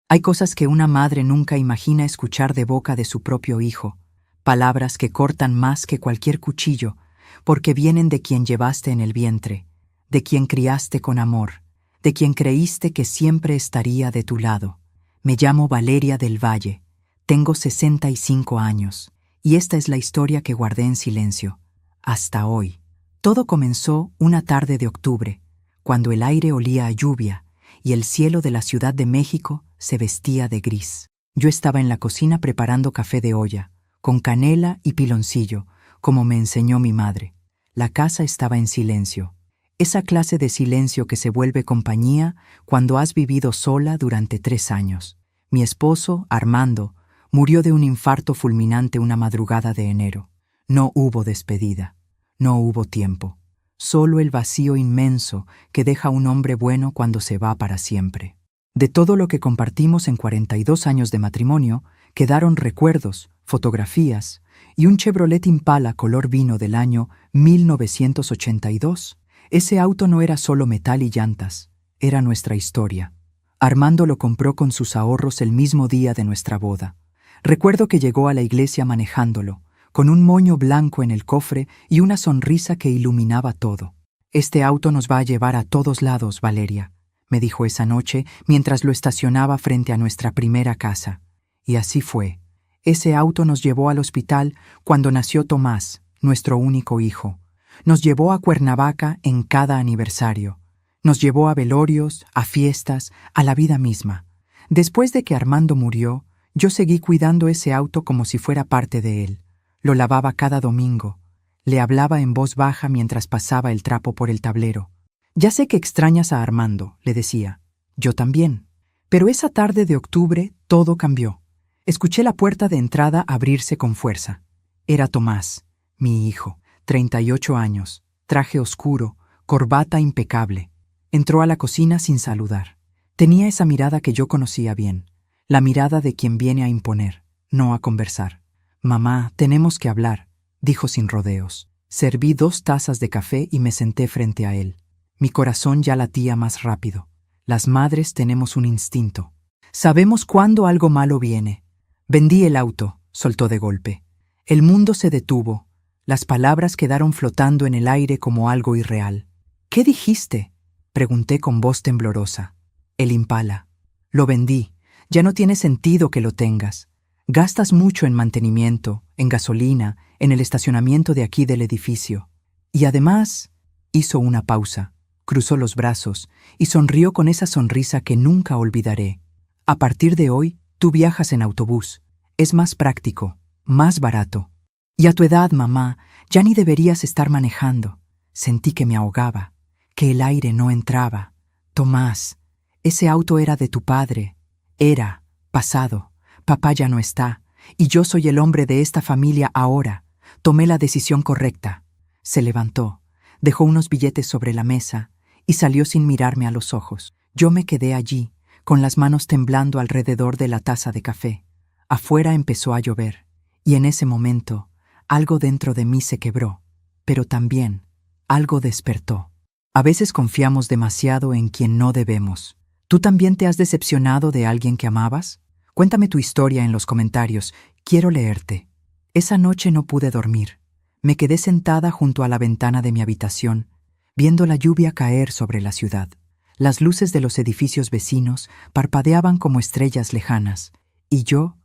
Hay cosas que una madre nunca imagina escuchar de boca de su propio hijo, palabras que cortan más que cualquier cuchillo, porque vienen de quien llevaste en el vientre, de quien criaste con amor, de quien creíste que siempre estaría de tu lado. Me llamo Valeria del Valle, tengo 65 años, y esta es la historia que guardé en silencio, hasta hoy. Todo comenzó una tarde de octubre, cuando el aire olía a lluvia y el cielo de la Ciudad de México se vestía de gris. Yo estaba en la cocina preparando café de olla, con canela y piloncillo, como me enseñó mi madre. La casa estaba en silencio, esa clase de silencio que se vuelve compañía cuando has vivido sola durante 3 años. Mi esposo, Armando, murió de un infarto fulminante una madrugada de enero. No hubo despedida, no hubo tiempo, solo el vacío inmenso que deja un hombre bueno cuando se va para siempre. De todo lo que compartimos en 42 años de matrimonio, quedaron recuerdos, fotografías y un Chevrolet Impala color vino del año 1982. Ese auto no era solo metal y llantas, era nuestra historia. Armando lo compró con sus ahorros el mismo día de nuestra boda. Recuerdo que llegó a la iglesia manejándolo, con un moño blanco en el cofre y una sonrisa que iluminaba todo. «Este auto nos va a llevar a todos lados, Valeria», me dijo esa noche mientras lo estacionaba frente a nuestra primera casa. Y así fue. Ese auto nos llevó al hospital cuando nació Tomás, nuestro único hijo. Nos llevó a Cuernavaca en cada aniversario. Nos llevó a velorios, a fiestas, a la vida misma. Después de que Armando murió, yo seguí cuidando ese auto como si fuera parte de él. Lo lavaba cada domingo. Le hablaba en voz baja mientras pasaba el trapo por el tablero. «Ya sé que extrañas a Armando», le decía. «Yo también». Pero esa tarde de octubre todo cambió. Escuché la puerta de entrada abrirse con fuerza. Era Tomás, mi hijo, 38 años, traje oscuro, corbata impecable. Entró a la cocina sin saludar. Tenía esa mirada que yo conocía bien, la mirada de quien viene a imponer, no a conversar. «Mamá, tenemos que hablar», dijo sin rodeos. Serví 2 tazas de café y me senté frente a él. Mi corazón ya latía más rápido. Las madres tenemos un instinto. Sabemos cuándo algo malo viene. «Vendí el auto», soltó de golpe. El mundo se detuvo. Las palabras quedaron flotando en el aire como algo irreal. «¿Qué dijiste?», pregunté con voz temblorosa. «El Impala. Lo vendí. Ya no tiene sentido que lo tengas. Gastas mucho en mantenimiento, en gasolina, en el estacionamiento de aquí del edificio. Y además…» Hizo una pausa, cruzó los brazos y sonrió con esa sonrisa que nunca olvidaré. «A partir de hoy, tú viajas en autobús. Es más práctico, más barato. Y a tu edad, mamá, ya ni deberías estar manejando». Sentí que me ahogaba, que el aire no entraba. «Tomás, ese auto era de tu padre. Era, pasado. Papá ya no está, y yo soy el hombre de esta familia ahora. Tomé la decisión correcta». Se levantó, dejó unos billetes sobre la mesa y salió sin mirarme a los ojos. Yo me quedé allí, con las manos temblando alrededor de la taza de café. Afuera empezó a llover, y en ese momento, algo dentro de mí se quebró, pero también algo despertó. A veces confiamos demasiado en quien no debemos. ¿Tú también te has decepcionado de alguien que amabas? Cuéntame tu historia en los comentarios, quiero leerte. Esa noche no pude dormir. Me quedé sentada junto a la ventana de mi habitación, viendo la lluvia caer sobre la ciudad. Las luces de los edificios vecinos parpadeaban como estrellas lejanas, y yo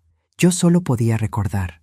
solo podía recordar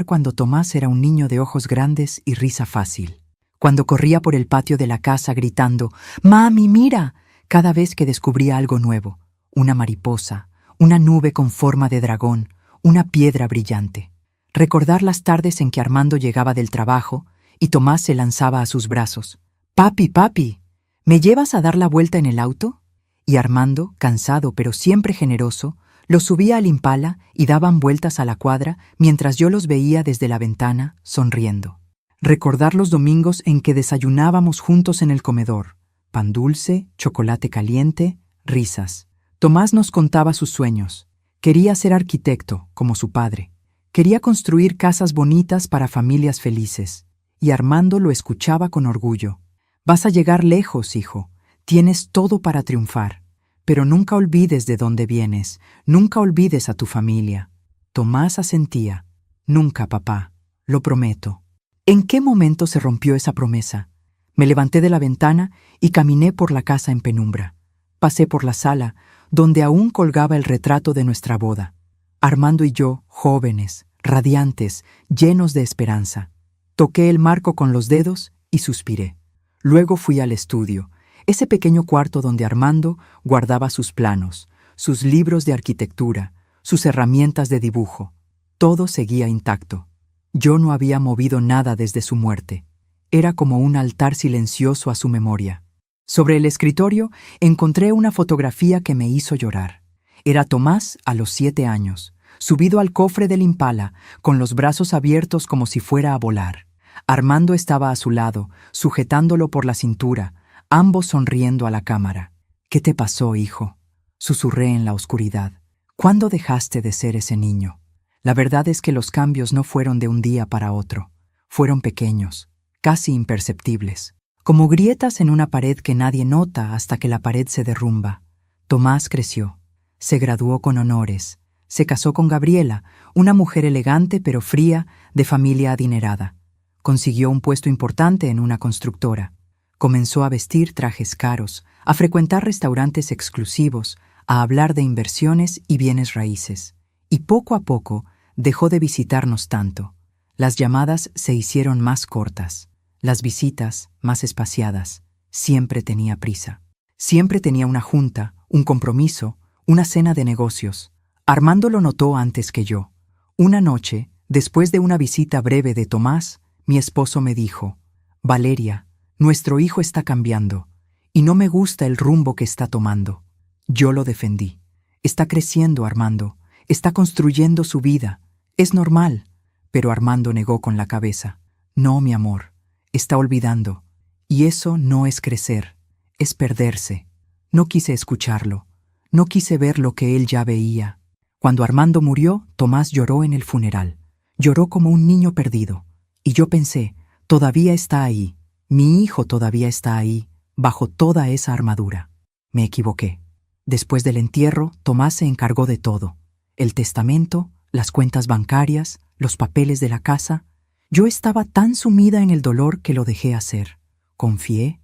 cuando Tomás era un niño de ojos grandes y risa fácil, cuando corría por el patio de la casa gritando «¡Mami, mira!» cada vez que descubría algo nuevo, una mariposa, una nube con forma de dragón, una piedra brillante. Recordar las tardes en que Armando llegaba del trabajo y Tomás se lanzaba a sus brazos. «Papi, papi, ¿me llevas a dar la vuelta en el auto?». Y Armando, cansado pero siempre generoso, los subía al Impala y daban vueltas a la cuadra mientras yo los veía desde la ventana, sonriendo. Recordar los domingos en que desayunábamos juntos en el comedor. Pan dulce, chocolate caliente, risas. Tomás nos contaba sus sueños. Quería ser arquitecto, como su padre. Quería construir casas bonitas para familias felices. Y Armando lo escuchaba con orgullo. «Vas a llegar lejos, hijo. Tienes todo para triunfar. Pero nunca olvides de dónde vienes, nunca olvides a tu familia. Tomás asentía. Nunca, papá, lo prometo. ¿En qué momento se rompió esa promesa? Me levanté de la ventana y caminé por la casa en penumbra. Pasé por la sala, donde aún colgaba el retrato de nuestra boda. Armando y yo, jóvenes, radiantes, llenos de esperanza. Toqué el marco con los dedos y suspiré. Luego fui al estudio, ese pequeño cuarto donde Armando guardaba sus planos, sus libros de arquitectura, sus herramientas de dibujo. Todo seguía intacto. Yo no había movido nada desde su muerte. Era como un altar silencioso a su memoria. Sobre el escritorio encontré una fotografía que me hizo llorar. Era Tomás a los 7 años, subido al cofre del Impala, con los brazos abiertos como si fuera a volar. Armando estaba a su lado, sujetándolo por la cintura, ambos sonriendo a la cámara. «¿Qué te pasó, hijo?», susurré en la oscuridad. «¿Cuándo dejaste de ser ese niño?». La verdad es que los cambios no fueron de un día para otro. Fueron pequeños, casi imperceptibles, como grietas en una pared que nadie nota hasta que la pared se derrumba. Tomás creció, se graduó con honores, se casó con Gabriela, una mujer elegante pero fría, de familia adinerada. Consiguió un puesto importante en una constructora. Comenzó a vestir trajes caros, a frecuentar restaurantes exclusivos, a hablar de inversiones y bienes raíces. Y poco a poco dejó de visitarnos tanto. Las llamadas se hicieron más cortas, las visitas más espaciadas. Siempre tenía prisa. Siempre tenía una junta, un compromiso, una cena de negocios. Armando lo notó antes que yo. Una noche, después de una visita breve de Tomás, mi esposo me dijo: «Valeria, nuestro hijo está cambiando, y no me gusta el rumbo que está tomando». Yo lo defendí. «Está creciendo, Armando. Está construyendo su vida. Es normal». Pero Armando negó con la cabeza. «No, mi amor. Está olvidando. Y eso no es crecer. Es perderse». No quise escucharlo. No quise ver lo que él ya veía. Cuando Armando murió, Tomás lloró en el funeral. Lloró como un niño perdido. Y yo pensé, todavía está ahí. Mi hijo todavía está ahí, bajo toda esa armadura. Me equivoqué. Después del entierro, Tomás se encargó de todo. El testamento, las cuentas bancarias, los papeles de la casa. Yo estaba tan sumida en el dolor que lo dejé hacer. Confié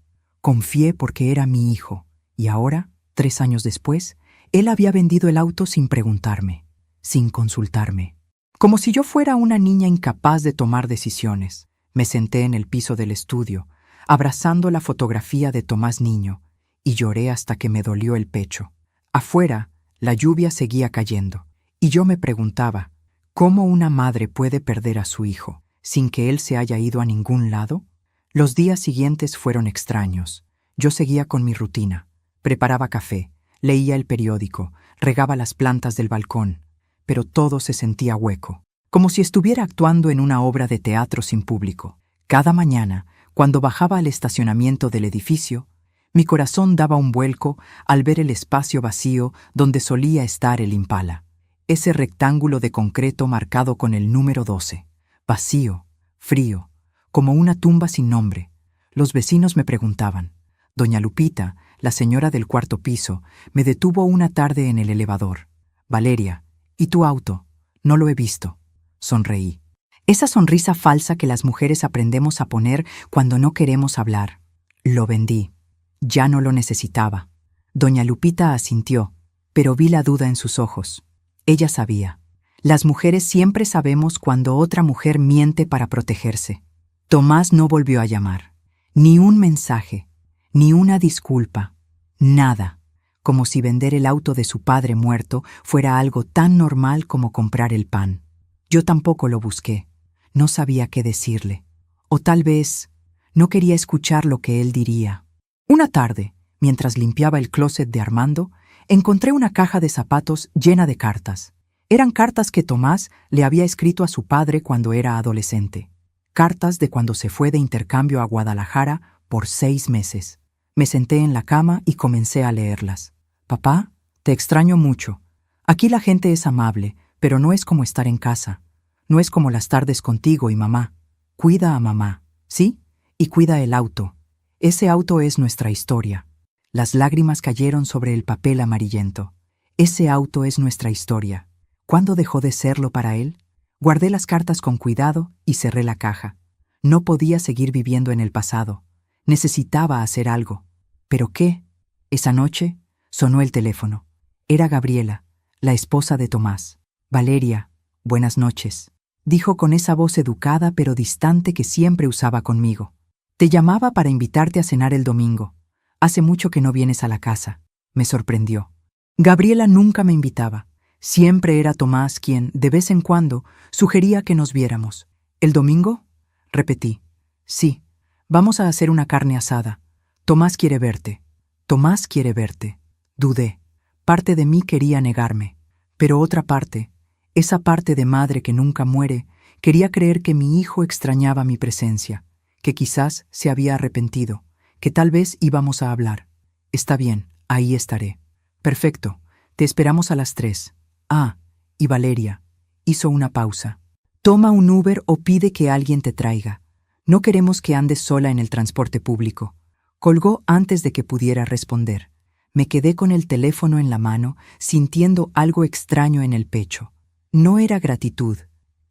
porque era mi hijo. Y ahora, 3 años después, él había vendido el auto sin preguntarme, sin consultarme. Como si yo fuera una niña incapaz de tomar decisiones. Me senté en el piso del estudio, abrazando la fotografía de Tomás niño, y lloré hasta que me dolió el pecho. Afuera, la lluvia seguía cayendo, y yo me preguntaba, ¿cómo una madre puede perder a su hijo sin que él se haya ido a ningún lado? Los días siguientes fueron extraños. Yo seguía con mi rutina. Preparaba café, leía el periódico, regaba las plantas del balcón, pero todo se sentía hueco, como si estuviera actuando en una obra de teatro sin público. Cada mañana, cuando bajaba al estacionamiento del edificio, mi corazón daba un vuelco al ver el espacio vacío donde solía estar el Impala. Ese rectángulo de concreto marcado con el número 12. Vacío, frío, como una tumba sin nombre. Los vecinos me preguntaban. Doña Lupita, la señora del 4º piso, me detuvo una tarde en el elevador. «Valeria, ¿y tu auto? No lo he visto». Sonreí. Esa sonrisa falsa que las mujeres aprendemos a poner cuando no queremos hablar. Lo vendí. Ya no lo necesitaba. Doña Lupita asintió, pero vi la duda en sus ojos. Ella sabía. Las mujeres siempre sabemos cuando otra mujer miente para protegerse. Tomás no volvió a llamar. Ni un mensaje, ni una disculpa, nada. Como si vender el auto de su padre muerto fuera algo tan normal como comprar el pan. Yo tampoco lo busqué. No sabía qué decirle. O tal vez no quería escuchar lo que él diría. Una tarde, mientras limpiaba el closet de Armando, encontré una caja de zapatos llena de cartas. Eran cartas que Tomás le había escrito a su padre cuando era adolescente. Cartas de cuando se fue de intercambio a Guadalajara por 6 meses. Me senté en la cama y comencé a leerlas. «Papá, te extraño mucho. Aquí la gente es amable, pero no es como estar en casa. No es como las tardes contigo y mamá. Cuida a mamá, ¿sí? Y cuida el auto. Ese auto es nuestra historia». Las lágrimas cayeron sobre el papel amarillento. Ese auto es nuestra historia. ¿Cuándo dejó de serlo para él? Guardé las cartas con cuidado y cerré la caja. No podía seguir viviendo en el pasado. Necesitaba hacer algo. ¿Pero qué? Esa noche sonó el teléfono. Era Gabriela, la esposa de Tomás. Valeria, buenas noches, dijo con esa voz educada pero distante que siempre usaba conmigo. Te llamaba para invitarte a cenar el domingo. Hace mucho que no vienes a la casa. Me sorprendió. Gabriela nunca me invitaba. Siempre era Tomás quien, de vez en cuando, sugería que nos viéramos. ¿El domingo? Repetí. Sí, vamos a hacer una carne asada. Tomás quiere verte. Tomás quiere verte. Dudé. Parte de mí quería negarme. Pero otra parte, esa parte de madre que nunca muere, quería creer que mi hijo extrañaba mi presencia, que quizás se había arrepentido, que tal vez íbamos a hablar. Está bien, ahí estaré. Perfecto, te esperamos a las 3. Ah, y Valeria, hizo una pausa. Toma un Uber o pide que alguien te traiga. No queremos que andes sola en el transporte público. Colgó antes de que pudiera responder. Me quedé con el teléfono en la mano, sintiendo algo extraño en el pecho. No era gratitud,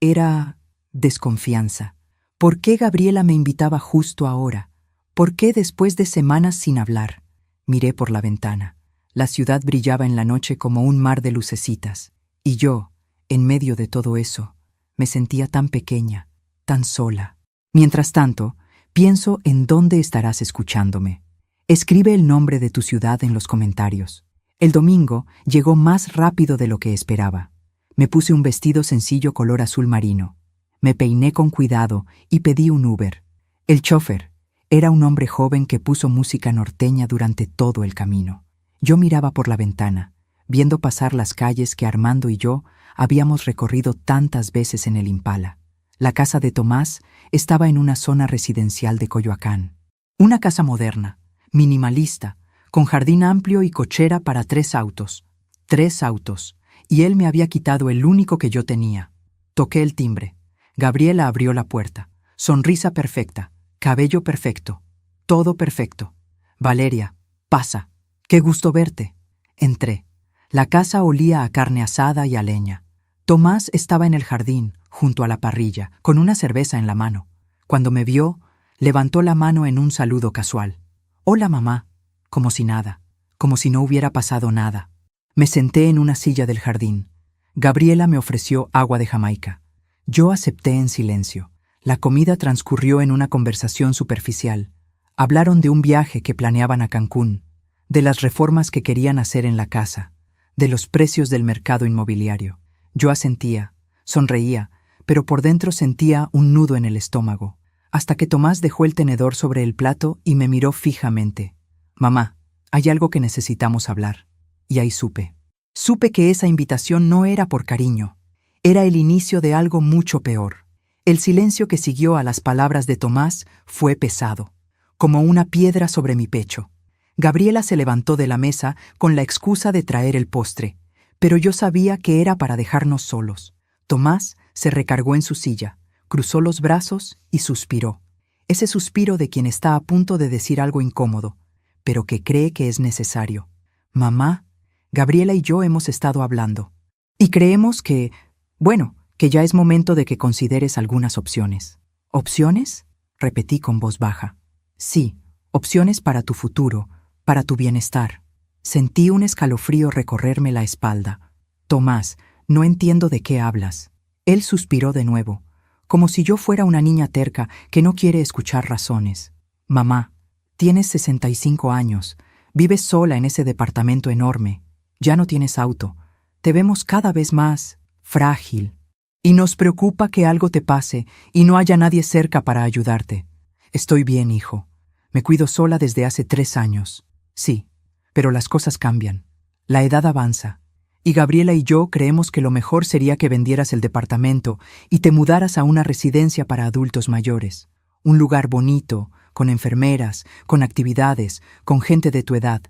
era desconfianza. ¿Por qué Gabriela me invitaba justo ahora? ¿Por qué después de semanas sin hablar? Miré por la ventana. La ciudad brillaba en la noche como un mar de lucecitas. Y yo, en medio de todo eso, me sentía tan pequeña, tan sola. Mientras tanto, pienso en dónde estarás escuchándome. Escribe el nombre de tu ciudad en los comentarios. El domingo llegó más rápido de lo que esperaba. Me puse un vestido sencillo color azul marino. Me peiné con cuidado y pedí un Uber. El chofer era un hombre joven que puso música norteña durante todo el camino. Yo miraba por la ventana, viendo pasar las calles que Armando y yo habíamos recorrido tantas veces en el Impala. La casa de Tomás estaba en una zona residencial de Coyoacán. Una casa moderna, minimalista, con jardín amplio y cochera para 3 autos. 3 autos, y él me había quitado el único que yo tenía. Toqué el timbre. Gabriela abrió la puerta. Sonrisa perfecta, cabello perfecto, todo perfecto. Valeria, pasa. Qué gusto verte. Entré. La casa olía a carne asada y a leña. Tomás estaba en el jardín, junto a la parrilla, con una cerveza en la mano. Cuando me vio, levantó la mano en un saludo casual. Hola, mamá. Como si nada, como si no hubiera pasado nada. Me senté en una silla del jardín. Gabriela me ofreció agua de Jamaica. Yo acepté en silencio. La comida transcurrió en una conversación superficial. Hablaron de un viaje que planeaban a Cancún, de las reformas que querían hacer en la casa, de los precios del mercado inmobiliario. Yo asentía, sonreía, pero por dentro sentía un nudo en el estómago, hasta que Tomás dejó el tenedor sobre el plato y me miró fijamente. Mamá, hay algo que necesitamos hablar. Y ahí supe. Supe que esa invitación no era por cariño. Era el inicio de algo mucho peor. El silencio que siguió a las palabras de Tomás fue pesado, como una piedra sobre mi pecho. Gabriela se levantó de la mesa con la excusa de traer el postre, pero yo sabía que era para dejarnos solos. Tomás se recargó en su silla, cruzó los brazos y suspiró. Ese suspiro de quien está a punto de decir algo incómodo, pero que cree que es necesario. Mamá, Gabriela y yo hemos estado hablando. Y creemos que, que ya es momento de que consideres algunas opciones. ¿Opciones? Repetí con voz baja. Sí, opciones para tu futuro, para tu bienestar. Sentí un escalofrío recorrerme la espalda. Tomás, no entiendo de qué hablas. Él suspiró de nuevo, como si yo fuera una niña terca que no quiere escuchar razones. Mamá, tienes 65 años, vives sola en ese departamento enorme, ya no tienes auto, te vemos cada vez más frágil. Y nos preocupa que algo te pase y no haya nadie cerca para ayudarte. Estoy bien, hijo. Me cuido sola desde hace 3 años. Sí, pero las cosas cambian. La edad avanza. Y Gabriela y yo creemos que lo mejor sería que vendieras el departamento y te mudaras a una residencia para adultos mayores. Un lugar bonito, con enfermeras, con actividades, con gente de tu edad.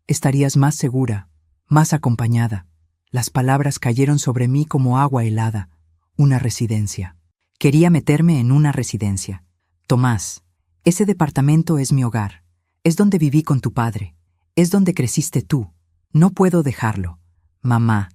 Estarías más segura, más acompañada. Las palabras cayeron sobre mí como agua helada. Una residencia. Quería meterme en una residencia. Tomás, ese departamento es mi hogar. Es donde viví con tu padre. Es donde creciste tú. No puedo dejarlo. Mamá,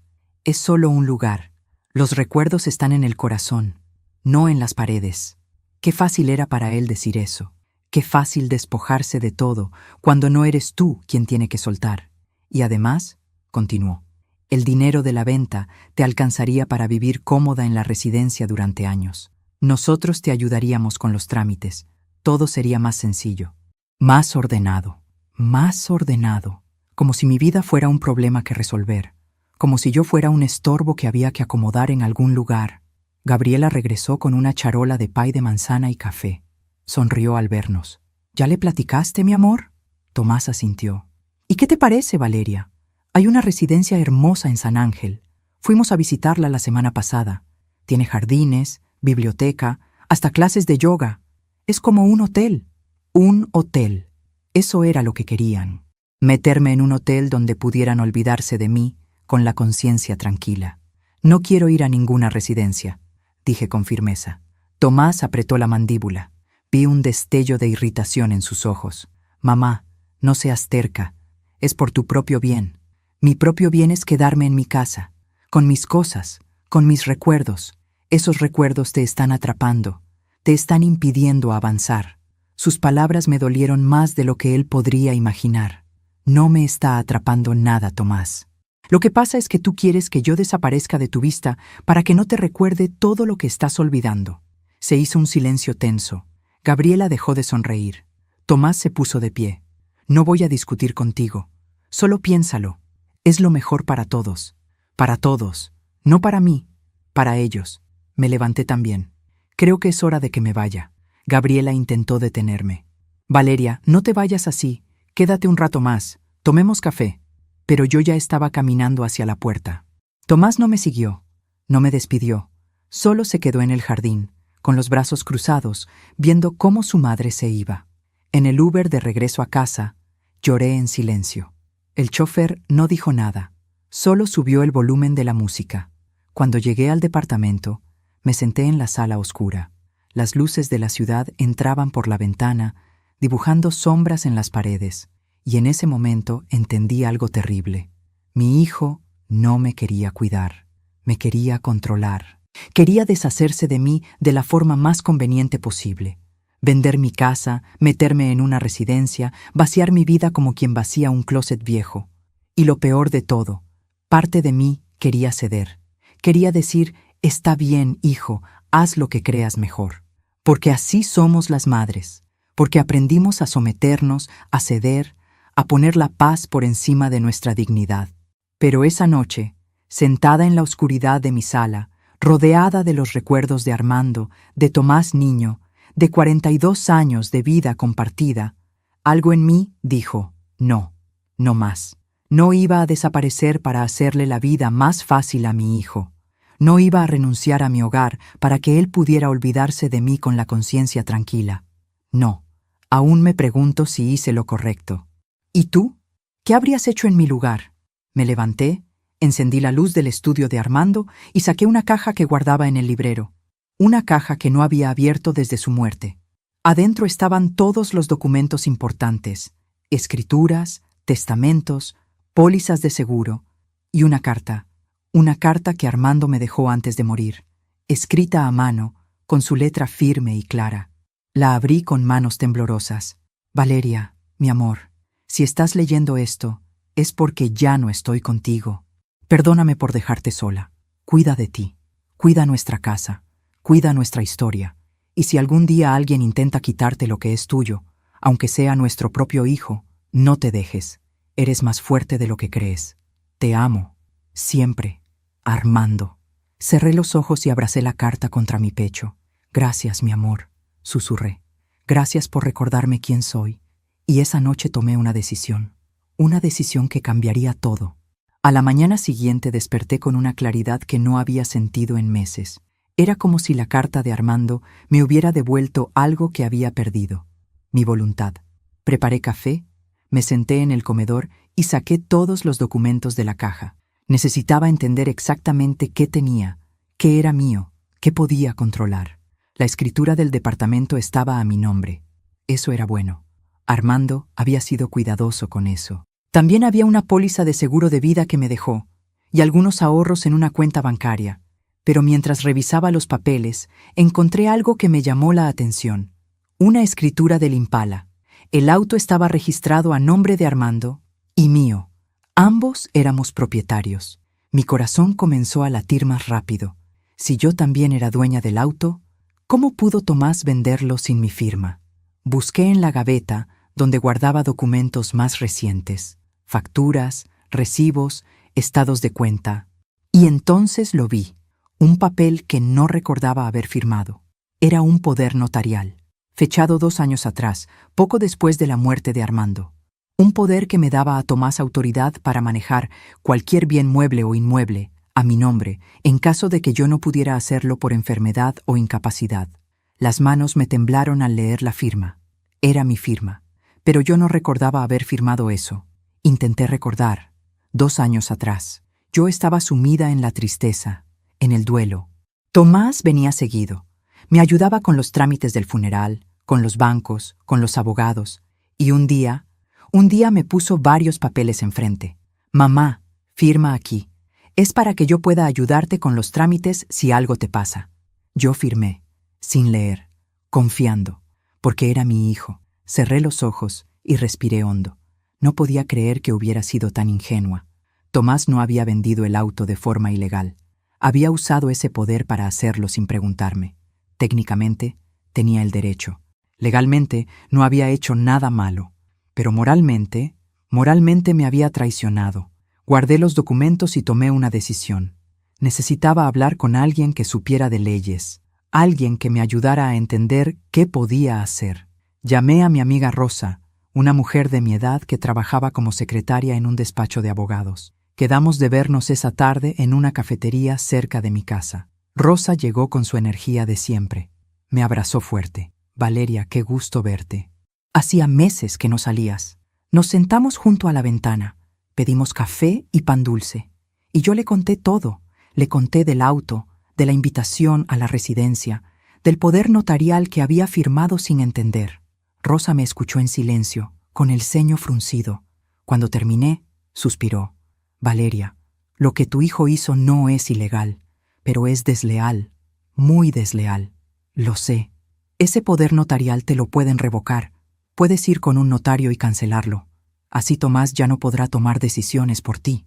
es solo un lugar. Los recuerdos están en el corazón, no en las paredes. Qué fácil era para él decir eso. Qué fácil despojarse de todo cuando no eres tú quien tiene que soltar. Y además, continuó, el dinero de la venta te alcanzaría para vivir cómoda en la residencia durante años. Nosotros te ayudaríamos con los trámites. Todo sería más sencillo. Más ordenado. Más ordenado. Como si mi vida fuera un problema que resolver. Como si yo fuera un estorbo que había que acomodar en algún lugar. Gabriela regresó con una charola de pay de manzana y café. Sonrió al vernos. ¿Ya le platicaste, mi amor? Tomás asintió. ¿Y qué te parece, Valeria? Hay una residencia hermosa en San Ángel. Fuimos a visitarla la semana pasada. Tiene jardines, biblioteca, hasta clases de yoga. Es como un hotel. Un hotel. Eso era lo que querían. Meterme en un hotel donde pudieran olvidarse de mí con la conciencia tranquila. No quiero ir a ninguna residencia, dije con firmeza. Tomás apretó la mandíbula. Vi un destello de irritación en sus ojos. Mamá, no seas terca. Es por tu propio bien. Mi propio bien es quedarme en mi casa, con mis cosas, con mis recuerdos. Esos recuerdos te están atrapando, te están impidiendo avanzar. Sus palabras me dolieron más de lo que él podría imaginar. No me está atrapando nada, Tomás. Lo que pasa es que tú quieres que yo desaparezca de tu vista para que no te recuerde todo lo que estás olvidando. Se hizo un silencio tenso. Gabriela dejó de sonreír. Tomás se puso de pie. No voy a discutir contigo. Solo piénsalo. Es lo mejor para todos. Para todos. No para mí. Para ellos. Me levanté también. Creo que es hora de que me vaya. Gabriela intentó detenerme. Valeria, no te vayas así. Quédate un rato más. Tomemos café. Pero yo ya estaba caminando hacia la puerta. Tomás no me siguió. No me despidió. Solo se quedó en el jardín, con los brazos cruzados, viendo cómo su madre se iba. En el Uber de regreso a casa, lloré en silencio. El chófer no dijo nada, solo subió el volumen de la música. Cuando llegué al departamento, me senté en la sala oscura. Las luces de la ciudad entraban por la ventana, dibujando sombras en las paredes, y en ese momento entendí algo terrible. Mi hijo no me quería cuidar, me quería controlar. Quería deshacerse de mí de la forma más conveniente posible. Vender mi casa, meterme en una residencia, vaciar mi vida como quien vacía un closet viejo. Y lo peor de todo, parte de mí quería ceder. Quería decir, está bien, hijo, haz lo que creas mejor. Porque así somos las madres. Porque aprendimos a someternos, a ceder, a poner la paz por encima de nuestra dignidad. Pero esa noche, sentada en la oscuridad de mi sala, rodeada de los recuerdos de Armando, de Tomás niño, de 42 años de vida compartida, algo en mí dijo, no, no más. No iba a desaparecer para hacerle la vida más fácil a mi hijo. No iba a renunciar a mi hogar para que él pudiera olvidarse de mí con la conciencia tranquila. No, aún me pregunto si hice lo correcto. ¿Y tú? ¿Qué habrías hecho en mi lugar? Me levanté, encendí la luz del estudio de Armando y saqué una caja que guardaba en el librero. Una caja que no había abierto desde su muerte. Adentro estaban todos los documentos importantes, escrituras, testamentos, pólizas de seguro y una carta que Armando me dejó antes de morir, escrita a mano, con su letra firme y clara. La abrí con manos temblorosas. Valeria, mi amor, si estás leyendo esto, es porque ya no estoy contigo. Perdóname por dejarte sola. Cuida de ti, cuida nuestra casa. Cuida nuestra historia, y si algún día alguien intenta quitarte lo que es tuyo, aunque sea nuestro propio hijo, no te dejes. Eres más fuerte de lo que crees. Te amo. Siempre. Armando. Cerré los ojos y abracé la carta contra mi pecho. Gracias, mi amor, susurré. Gracias por recordarme quién soy. Y esa noche tomé una decisión que cambiaría todo. A la mañana siguiente desperté con una claridad que no había sentido en meses. Era como si la carta de Armando me hubiera devuelto algo que había perdido, mi voluntad. Preparé café, me senté en el comedor y saqué todos los documentos de la caja. Necesitaba entender exactamente qué tenía, qué era mío, qué podía controlar. La escritura del departamento estaba a mi nombre. Eso era bueno. Armando había sido cuidadoso con eso. También había una póliza de seguro de vida que me dejó, y algunos ahorros en una cuenta bancaria. Pero mientras revisaba los papeles, encontré algo que me llamó la atención. Una escritura del Impala. El auto estaba registrado a nombre de Armando y mío. Ambos éramos propietarios. Mi corazón comenzó a latir más rápido. Si yo también era dueña del auto, ¿cómo pudo Tomás venderlo sin mi firma? Busqué en la gaveta, donde guardaba documentos más recientes, facturas, recibos, estados de cuenta. Y entonces lo vi, un papel que no recordaba haber firmado. Era un poder notarial, fechado 2 años atrás, poco después de la muerte de Armando. Un poder que me daba a Tomás autoridad para manejar cualquier bien mueble o inmueble, a mi nombre, en caso de que yo no pudiera hacerlo por enfermedad o incapacidad. Las manos me temblaron al leer la firma. Era mi firma, pero yo no recordaba haber firmado eso. Intenté recordar. 2 años atrás, yo estaba sumida en la tristeza, en el duelo. Tomás venía seguido. Me ayudaba con los trámites del funeral, con los bancos, con los abogados. Y un día me puso varios papeles enfrente. Mamá, firma aquí. Es para que yo pueda ayudarte con los trámites si algo te pasa. Yo firmé, sin leer, confiando, porque era mi hijo. Cerré los ojos y respiré hondo. No podía creer que hubiera sido tan ingenua. Tomás no había vendido el auto de forma ilegal. Había usado ese poder para hacerlo sin preguntarme. Técnicamente, tenía el derecho. Legalmente, no había hecho nada malo. Pero moralmente me había traicionado. Guardé los documentos y tomé una decisión. Necesitaba hablar con alguien que supiera de leyes, alguien que me ayudara a entender qué podía hacer. Llamé a mi amiga Rosa, una mujer de mi edad que trabajaba como secretaria en un despacho de abogados. Quedamos de vernos esa tarde en una cafetería cerca de mi casa. Rosa llegó con su energía de siempre. Me abrazó fuerte. Valeria, qué gusto verte. Hacía meses que no salías. Nos sentamos junto a la ventana. Pedimos café y pan dulce. Y yo le conté todo. Le conté del auto, de la invitación a la residencia, del poder notarial que había firmado sin entender. Rosa me escuchó en silencio, con el ceño fruncido. Cuando terminé, suspiró. Valeria, lo que tu hijo hizo no es ilegal, pero es desleal, muy desleal. Lo sé. Ese poder notarial te lo pueden revocar. Puedes ir con un notario y cancelarlo. Así Tomás ya no podrá tomar decisiones por ti.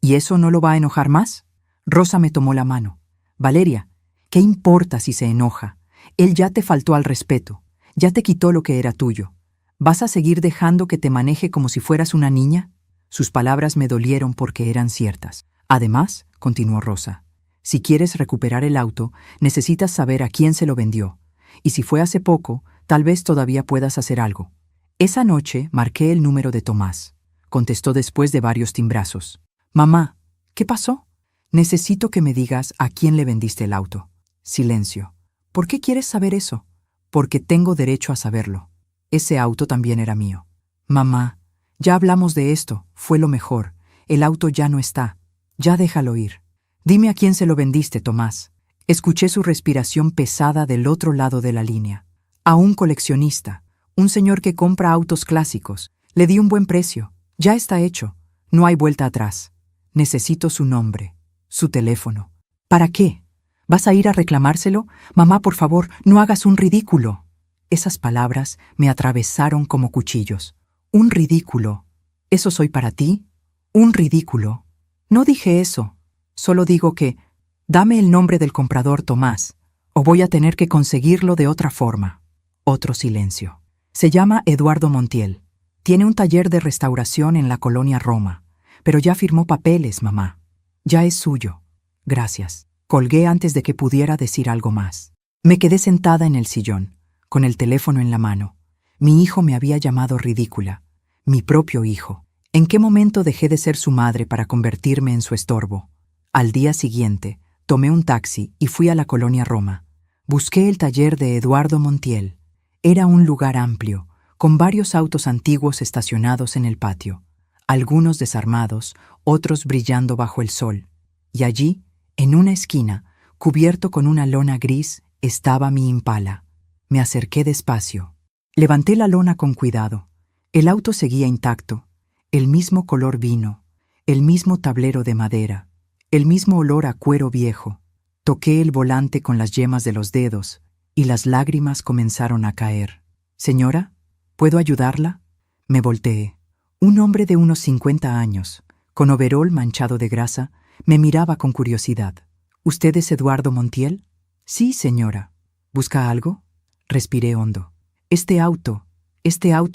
¿Y eso no lo va a enojar más? Rosa me tomó la mano. Valeria, ¿qué importa si se enoja? Él ya te faltó al respeto. Ya te quitó lo que era tuyo. ¿Vas a seguir dejando que te maneje como si fueras una niña? Sus palabras me dolieron porque eran ciertas. Además, continuó Rosa, si quieres recuperar el auto, necesitas saber a quién se lo vendió. Y si fue hace poco, tal vez todavía puedas hacer algo. Esa noche marqué el número de Tomás. Contestó después de varios timbrazos. Mamá, ¿qué pasó? Necesito que me digas a quién le vendiste el auto. Silencio. ¿Por qué quieres saber eso? Porque tengo derecho a saberlo. Ese auto también era mío. Mamá, ya hablamos de esto, fue lo mejor. El auto ya no está. Ya déjalo ir. Dime a quién se lo vendiste, Tomás. Escuché su respiración pesada del otro lado de la línea. A un coleccionista, un señor que compra autos clásicos. Le di un buen precio. Ya está hecho. No hay vuelta atrás. Necesito su nombre, su teléfono. ¿Para qué? ¿Vas a ir a reclamárselo? Mamá, por favor, no hagas un ridículo. Esas palabras me atravesaron como cuchillos. ¿Un ridículo? ¿Eso soy para ti? ¿Un ridículo? No dije eso. Solo digo que, dame el nombre del comprador, Tomás, o voy a tener que conseguirlo de otra forma. Otro silencio. Se llama Eduardo Montiel. Tiene un taller de restauración en la colonia Roma, pero ya firmó papeles, mamá. Ya es suyo. Gracias. Colgué antes de que pudiera decir algo más. Me quedé sentada en el sillón, con el teléfono en la mano. Mi hijo me había llamado ridícula. Mi propio hijo. ¿En qué momento dejé de ser su madre para convertirme en su estorbo? Al día siguiente, tomé un taxi y fui a la colonia Roma. Busqué el taller de Eduardo Montiel. Era un lugar amplio, con varios autos antiguos estacionados en el patio, algunos desarmados, otros brillando bajo el sol. Y allí, en una esquina, cubierto con una lona gris, estaba mi Impala. Me acerqué despacio. Levanté la lona con cuidado. El auto seguía intacto. El mismo color vino, el mismo tablero de madera, el mismo olor a cuero viejo. Toqué el volante con las yemas de los dedos y las lágrimas comenzaron a caer. «Señora, ¿puedo ayudarla?». Me volteé. Un hombre de unos 50 años, con overol manchado de grasa, me miraba con curiosidad. «¿Usted es Eduardo Montiel?». «Sí, señora». «¿Busca algo?». Respiré hondo. Este auto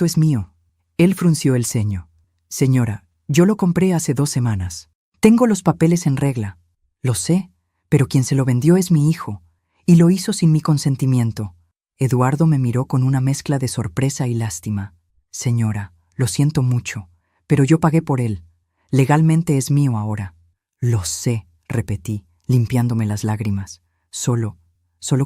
es mío». Él frunció el ceño. «Señora, yo lo compré hace 2 semanas. Tengo los papeles en regla». «Lo sé, pero quien se lo vendió es mi hijo, y lo hizo sin mi consentimiento». Eduardo me miró con una mezcla de sorpresa y lástima. «Señora, lo siento mucho, pero yo pagué por él. Legalmente es mío ahora». «Lo sé», repetí, limpiándome las lágrimas. Solo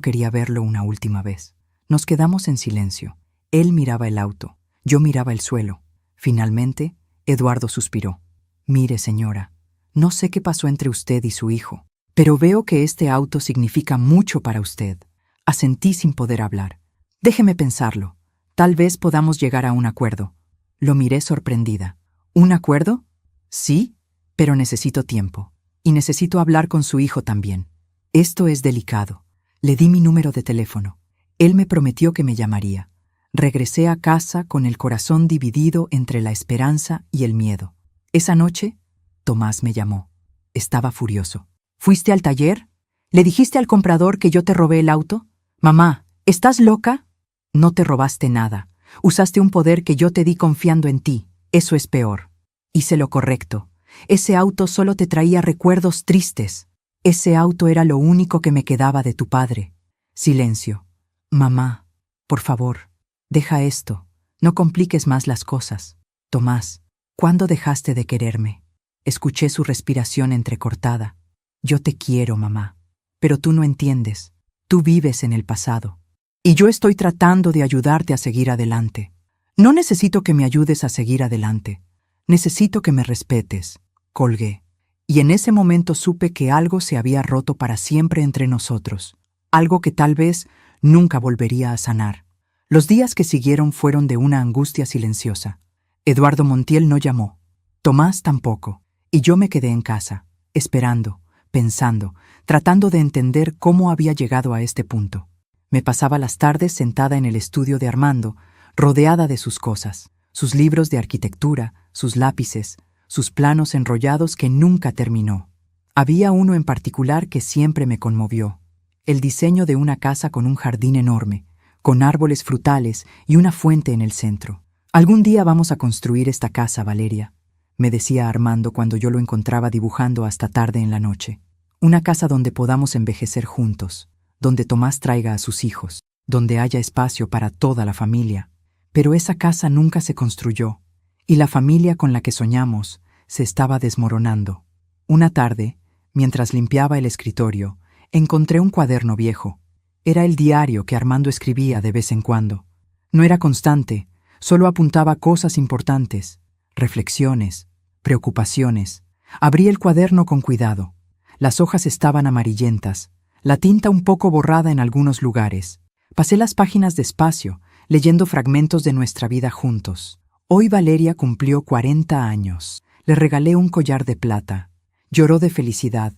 quería verlo una última vez». Nos quedamos en silencio. Él miraba el auto, yo miraba el suelo. Finalmente, Eduardo suspiró. «Mire, señora, no sé qué pasó entre usted y su hijo, pero veo que este auto significa mucho para usted». Asentí sin poder hablar. «Déjeme pensarlo. Tal vez podamos llegar a un acuerdo». Lo miré sorprendida. «¿Un acuerdo?». «Sí, pero necesito tiempo. Y necesito hablar con su hijo también. Esto es delicado». Le di mi número de teléfono. Él me prometió que me llamaría. Regresé a casa con el corazón dividido entre la esperanza y el miedo. Esa noche, Tomás me llamó. Estaba furioso. «¿Fuiste al taller? ¿Le dijiste al comprador que yo te robé el auto? Mamá, ¿estás loca?». «No te robaste nada. Usaste un poder que yo te di confiando en ti. Eso es peor». «Hice lo correcto. Ese auto solo te traía recuerdos tristes. Ese auto era lo único que me quedaba de tu padre». Silencio. «Mamá, por favor, deja esto. No compliques más las cosas». «Tomás, ¿cuándo dejaste de quererme?». Escuché su respiración entrecortada. «Yo te quiero, mamá. Pero tú no entiendes. Tú vives en el pasado. Y yo estoy tratando de ayudarte a seguir adelante. No necesito que me ayudes a seguir adelante. Necesito que me respetes». Colgué. Y en ese momento supe que algo se había roto para siempre entre nosotros. Algo que tal vez nunca volvería a sanar. Los días que siguieron fueron de una angustia silenciosa. Eduardo Montiel no llamó. Tomás tampoco. Y yo me quedé en casa, esperando, pensando, tratando de entender cómo había llegado a este punto. Me pasaba las tardes sentada en el estudio de Armando, rodeada de sus cosas, sus libros de arquitectura, sus lápices, sus planos enrollados que nunca terminó. Había uno en particular que siempre me conmovió. El diseño de una casa con un jardín enorme, con árboles frutales y una fuente en el centro. «Algún día vamos a construir esta casa, Valeria», me decía Armando cuando yo lo encontraba dibujando hasta tarde en la noche. «Una casa donde podamos envejecer juntos, donde Tomás traiga a sus hijos, donde haya espacio para toda la familia». Pero esa casa nunca se construyó, y la familia con la que soñamos se estaba desmoronando. Una tarde, mientras limpiaba el escritorio, encontré un cuaderno viejo. Era el diario que Armando escribía de vez en cuando. No era constante, solo apuntaba cosas importantes, reflexiones, preocupaciones. Abrí el cuaderno con cuidado. Las hojas estaban amarillentas, la tinta un poco borrada en algunos lugares. Pasé las páginas despacio, leyendo fragmentos de nuestra vida juntos. Hoy Valeria cumplió 40 años. Le regalé un collar de plata. Lloró de felicidad.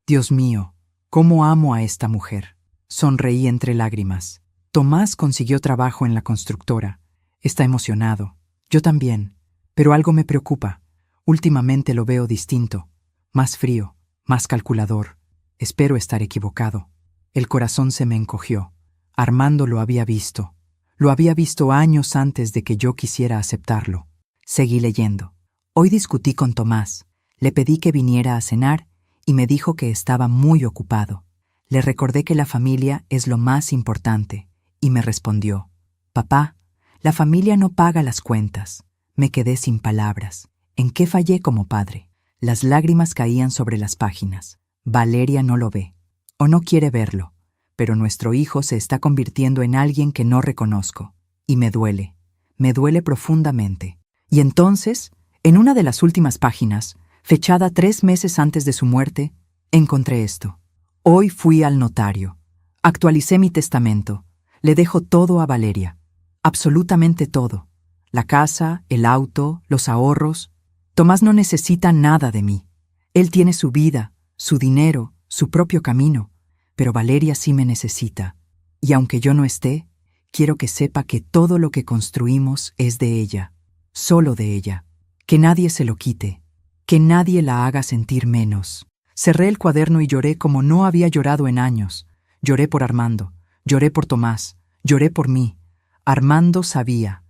«Dios mío, cómo amo a esta mujer». Sonreí entre lágrimas. Tomás consiguió trabajo en la constructora. Está emocionado. Yo también. Pero algo me preocupa. Últimamente lo veo distinto. Más frío, más calculador. Espero estar equivocado. El corazón se me encogió. Armando lo había visto. Lo había visto años antes de que yo quisiera aceptarlo. Seguí leyendo. Hoy discutí con Tomás. Le pedí que viniera a cenar y me dijo que estaba muy ocupado. Le recordé que la familia es lo más importante y me respondió: «Papá, la familia no paga las cuentas». Me quedé sin palabras. ¿En qué fallé como padre? Las lágrimas caían sobre las páginas. Valeria no lo ve, o no quiere verlo, pero nuestro hijo se está convirtiendo en alguien que no reconozco. Y me duele profundamente. Y entonces, en una de las últimas páginas, fechada 3 meses antes de su muerte, encontré esto. «Hoy fui al notario. Actualicé mi testamento. Le dejo todo a Valeria. Absolutamente todo. La casa, el auto, los ahorros. Tomás no necesita nada de mí. Él tiene su vida, su dinero, su propio camino, pero Valeria sí me necesita. Y aunque yo no esté, quiero que sepa que todo lo que construimos es de ella, solo de ella. Que nadie se lo quite, que nadie la haga sentir menos. Cerré el cuaderno y lloré como no había llorado en años. Lloré por Armando, lloré por Tomás, lloré por mí. Armando sabía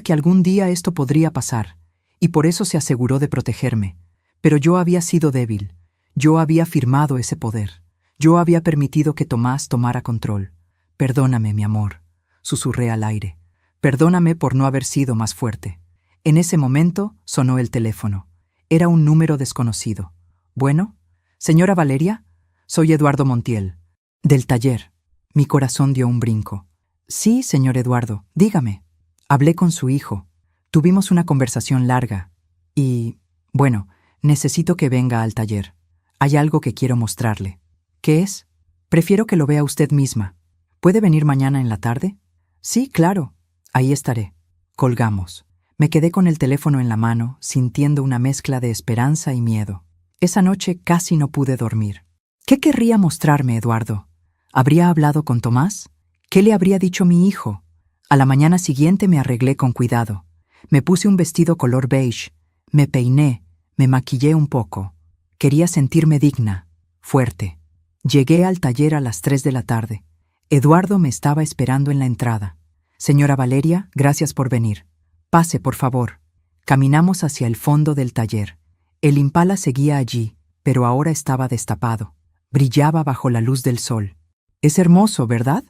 que algún día esto podría pasar, y por eso se aseguró de protegerme. Pero yo había sido débil, yo había firmado ese poder, yo había permitido que Tomás tomara control. Perdóname, mi amor, susurré al aire. Perdóname por no haber sido más fuerte. En ese momento sonó el teléfono. Era un número desconocido. Bueno, señora Valeria, soy Eduardo Montiel, del taller. Mi corazón dio un brinco. Sí, señor Eduardo, dígame. Hablé con su hijo. Tuvimos una conversación larga. Y, bueno, necesito que venga al taller. Hay algo que quiero mostrarle. ¿Qué es? Prefiero que lo vea usted misma. ¿Puede venir mañana en la tarde? Sí, claro. Ahí estaré. Colgamos. Me quedé con el teléfono en la mano, sintiendo una mezcla de esperanza y miedo. Esa noche casi no pude dormir. ¿Qué querría mostrarme, Eduardo? ¿Habría hablado con Tomás? ¿Qué le habría dicho mi hijo? A la mañana siguiente me arreglé con cuidado. Me puse un vestido color beige. Me peiné, me maquillé un poco. Quería sentirme digna, fuerte. Llegué al taller a las 3 de la tarde. Eduardo me estaba esperando en la entrada. Señora Valeria, gracias por venir. Pase, por favor. Caminamos hacia el fondo del taller. El Impala seguía allí, pero ahora estaba destapado. Brillaba bajo la luz del sol. «Es hermoso, ¿verdad?»,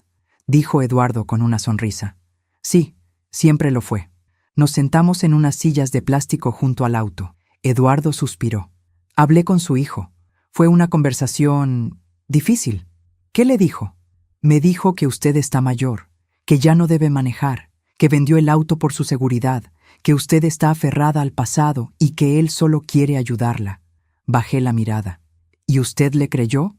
dijo Eduardo con una sonrisa. «Sí, siempre lo fue». Nos sentamos en unas sillas de plástico junto al auto. Eduardo suspiró. Hablé con su hijo. Fue una conversación difícil. ¿Qué le dijo? Me dijo que usted está mayor, que ya no debe manejar, que vendió el auto por su seguridad, que usted está aferrada al pasado y que él solo quiere ayudarla. Bajé la mirada. ¿Y usted le creyó?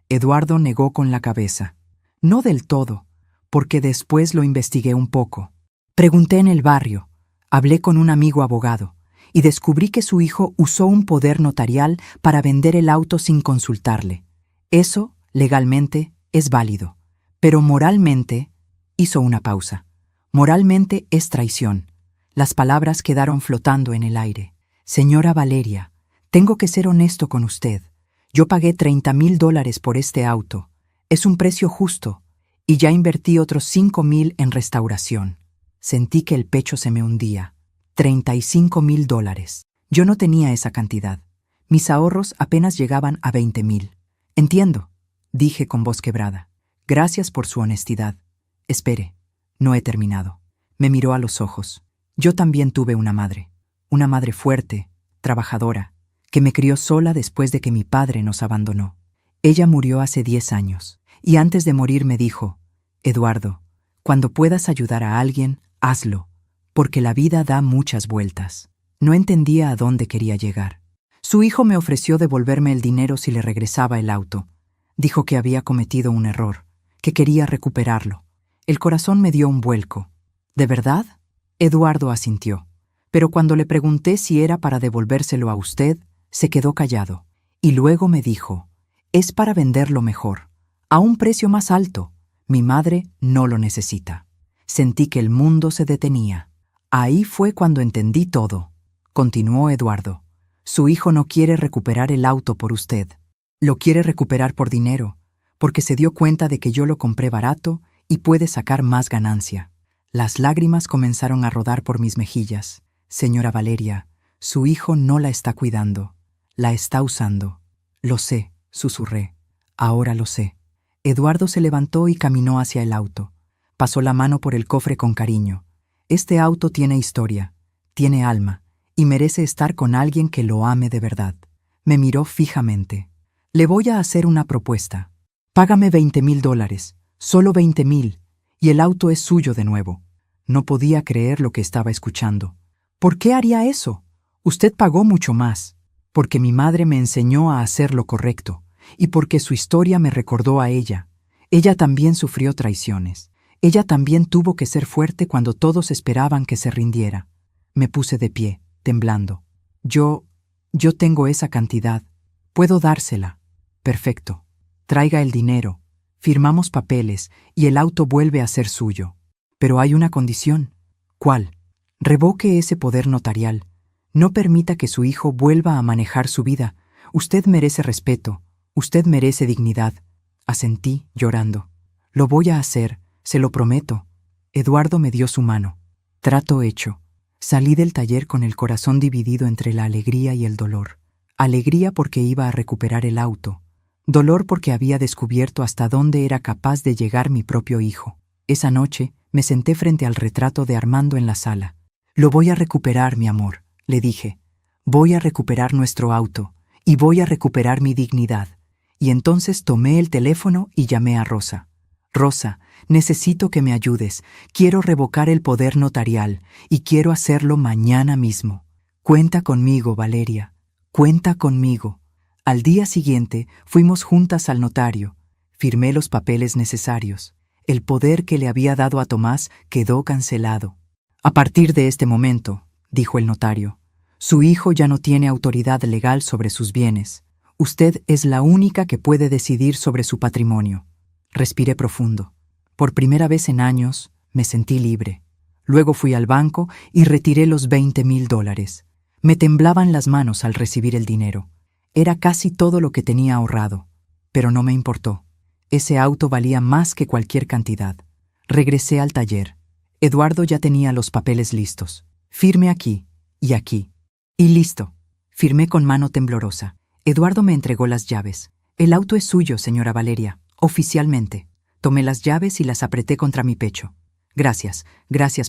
Eduardo negó con la cabeza. No del todo, porque después lo investigué un poco. Pregunté en el barrio, hablé con un amigo abogado y descubrí que su hijo usó un poder notarial para vender el auto sin consultarle. Eso, legalmente, es válido, pero moralmente, hizo una pausa. Moralmente es traición. Las palabras quedaron flotando en el aire. Señora Valeria, tengo que ser honesto con usted. Yo pagué $30,000 por este auto. Es un precio justo. Y ya invertí otros $5,000 en restauración. Sentí que el pecho se me hundía. $35,000. Yo no tenía esa cantidad. Mis ahorros apenas llegaban a $20,000. Entiendo, dije con voz quebrada. Gracias por su honestidad. Espere, no he terminado. Me miró a los ojos. Yo también tuve una madre fuerte, trabajadora, que me crió sola después de que mi padre nos abandonó. Ella murió hace 10 años, y antes de morir me dijo, Eduardo, cuando puedas ayudar a alguien, hazlo, porque la vida da muchas vueltas. No entendía a dónde quería llegar. Su hijo me ofreció devolverme el dinero si le regresaba el auto. Dijo que había cometido un error, que quería recuperarlo. El corazón me dio un vuelco. ¿De verdad? Eduardo asintió. Pero cuando le pregunté si era para devolvérselo a usted, se quedó callado. Y luego me dijo, es para venderlo mejor, a un precio más alto. Mi madre no lo necesita. Sentí que el mundo se detenía. Ahí fue cuando entendí todo. Continuó Eduardo. Su hijo no quiere recuperar el auto por usted. Lo quiere recuperar por dinero, porque se dio cuenta de que yo lo compré barato y puede sacar más ganancia. Las lágrimas comenzaron a rodar por mis mejillas. Señora Valeria, su hijo no la está cuidando. La está usando. Lo sé, susurré. Ahora lo sé. Eduardo se levantó y caminó hacia el auto. Pasó la mano por el cofre con cariño. Este auto tiene historia, tiene alma, y merece estar con alguien que lo ame de verdad. Me miró fijamente. Le voy a hacer una propuesta. Págame $20,000, solo 20,000, y el auto es suyo de nuevo. No podía creer lo que estaba escuchando. ¿Por qué haría eso? Usted pagó mucho más. Porque mi madre me enseñó a hacer lo correcto, y porque su historia me recordó a ella. Ella también sufrió traiciones. Ella también tuvo que ser fuerte cuando todos esperaban que se rindiera. Me puse de pie, temblando. Yo tengo esa cantidad. Puedo dársela. Perfecto. Traiga el dinero. Firmamos papeles y el auto vuelve a ser suyo. Pero hay una condición. ¿Cuál? Revoque ese poder notarial. No permita que su hijo vuelva a manejar su vida. Usted merece respeto. Usted merece dignidad. Asentí, llorando. Lo voy a hacer, se lo prometo. Eduardo me dio su mano. Trato hecho. Salí del taller con el corazón dividido entre la alegría y el dolor. Alegría porque iba a recuperar el auto. Dolor porque había descubierto hasta dónde era capaz de llegar mi propio hijo. Esa noche me senté frente al retrato de Armando en la sala. Lo voy a recuperar, mi amor, le dije. Voy a recuperar nuestro auto y voy a recuperar mi dignidad. Y entonces tomé el teléfono y llamé a Rosa. Rosa, necesito que me ayudes. Quiero revocar el poder notarial y quiero hacerlo mañana mismo. Cuenta conmigo, Valeria. Cuenta conmigo. Al día siguiente fuimos juntas al notario. Firmé los papeles necesarios. El poder que le había dado a Tomás quedó cancelado. A partir de este momento, dijo el notario, su hijo ya no tiene autoridad legal sobre sus bienes. Usted es la única que puede decidir sobre su patrimonio. Respiré profundo. Por primera vez en años me sentí libre. Luego fui al banco y retiré los $20,000. Me temblaban las manos al recibir el dinero. Era casi todo lo que tenía ahorrado. Pero no me importó. Ese auto valía más que cualquier cantidad. Regresé al taller. Eduardo ya tenía los papeles listos. Firme aquí y aquí. Y listo. Firmé con mano temblorosa. Eduardo me entregó las llaves. El auto es suyo, señora Valeria. Oficialmente. Tomé las llaves y las apreté contra mi pecho. Gracias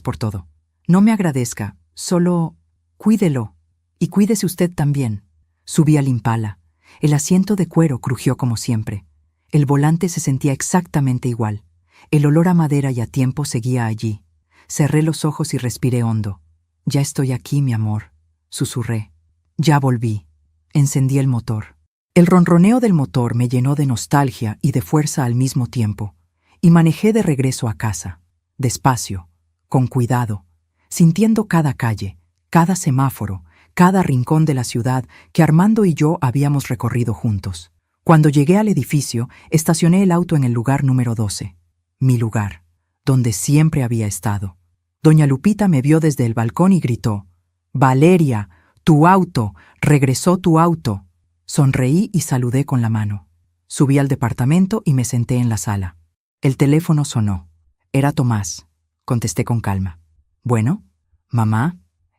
por todo. No me agradezca, solo cuídelo. Y cuídese usted también. Subí al Impala. El asiento de cuero crujió como siempre. El volante se sentía exactamente igual. El olor a madera y a tiempo seguía allí. Cerré los ojos y respiré hondo. Ya estoy aquí, mi amor, susurré. Ya volví. Encendí el motor. El ronroneo del motor me llenó de nostalgia y de fuerza al mismo tiempo, y manejé de regreso a casa, despacio, con cuidado, sintiendo cada calle, cada semáforo, cada rincón de la ciudad que Armando y yo habíamos recorrido juntos. Cuando llegué al edificio, estacioné el auto en el lugar número 12, mi lugar, donde siempre había estado. Doña Lupita me vio desde el balcón y gritó, «Valeria, tu auto, regresó tu auto». Sonreí y saludé con la mano. Subí al departamento y me senté en la sala. El teléfono sonó. Era Tomás. Contesté con calma. «Bueno, mamá,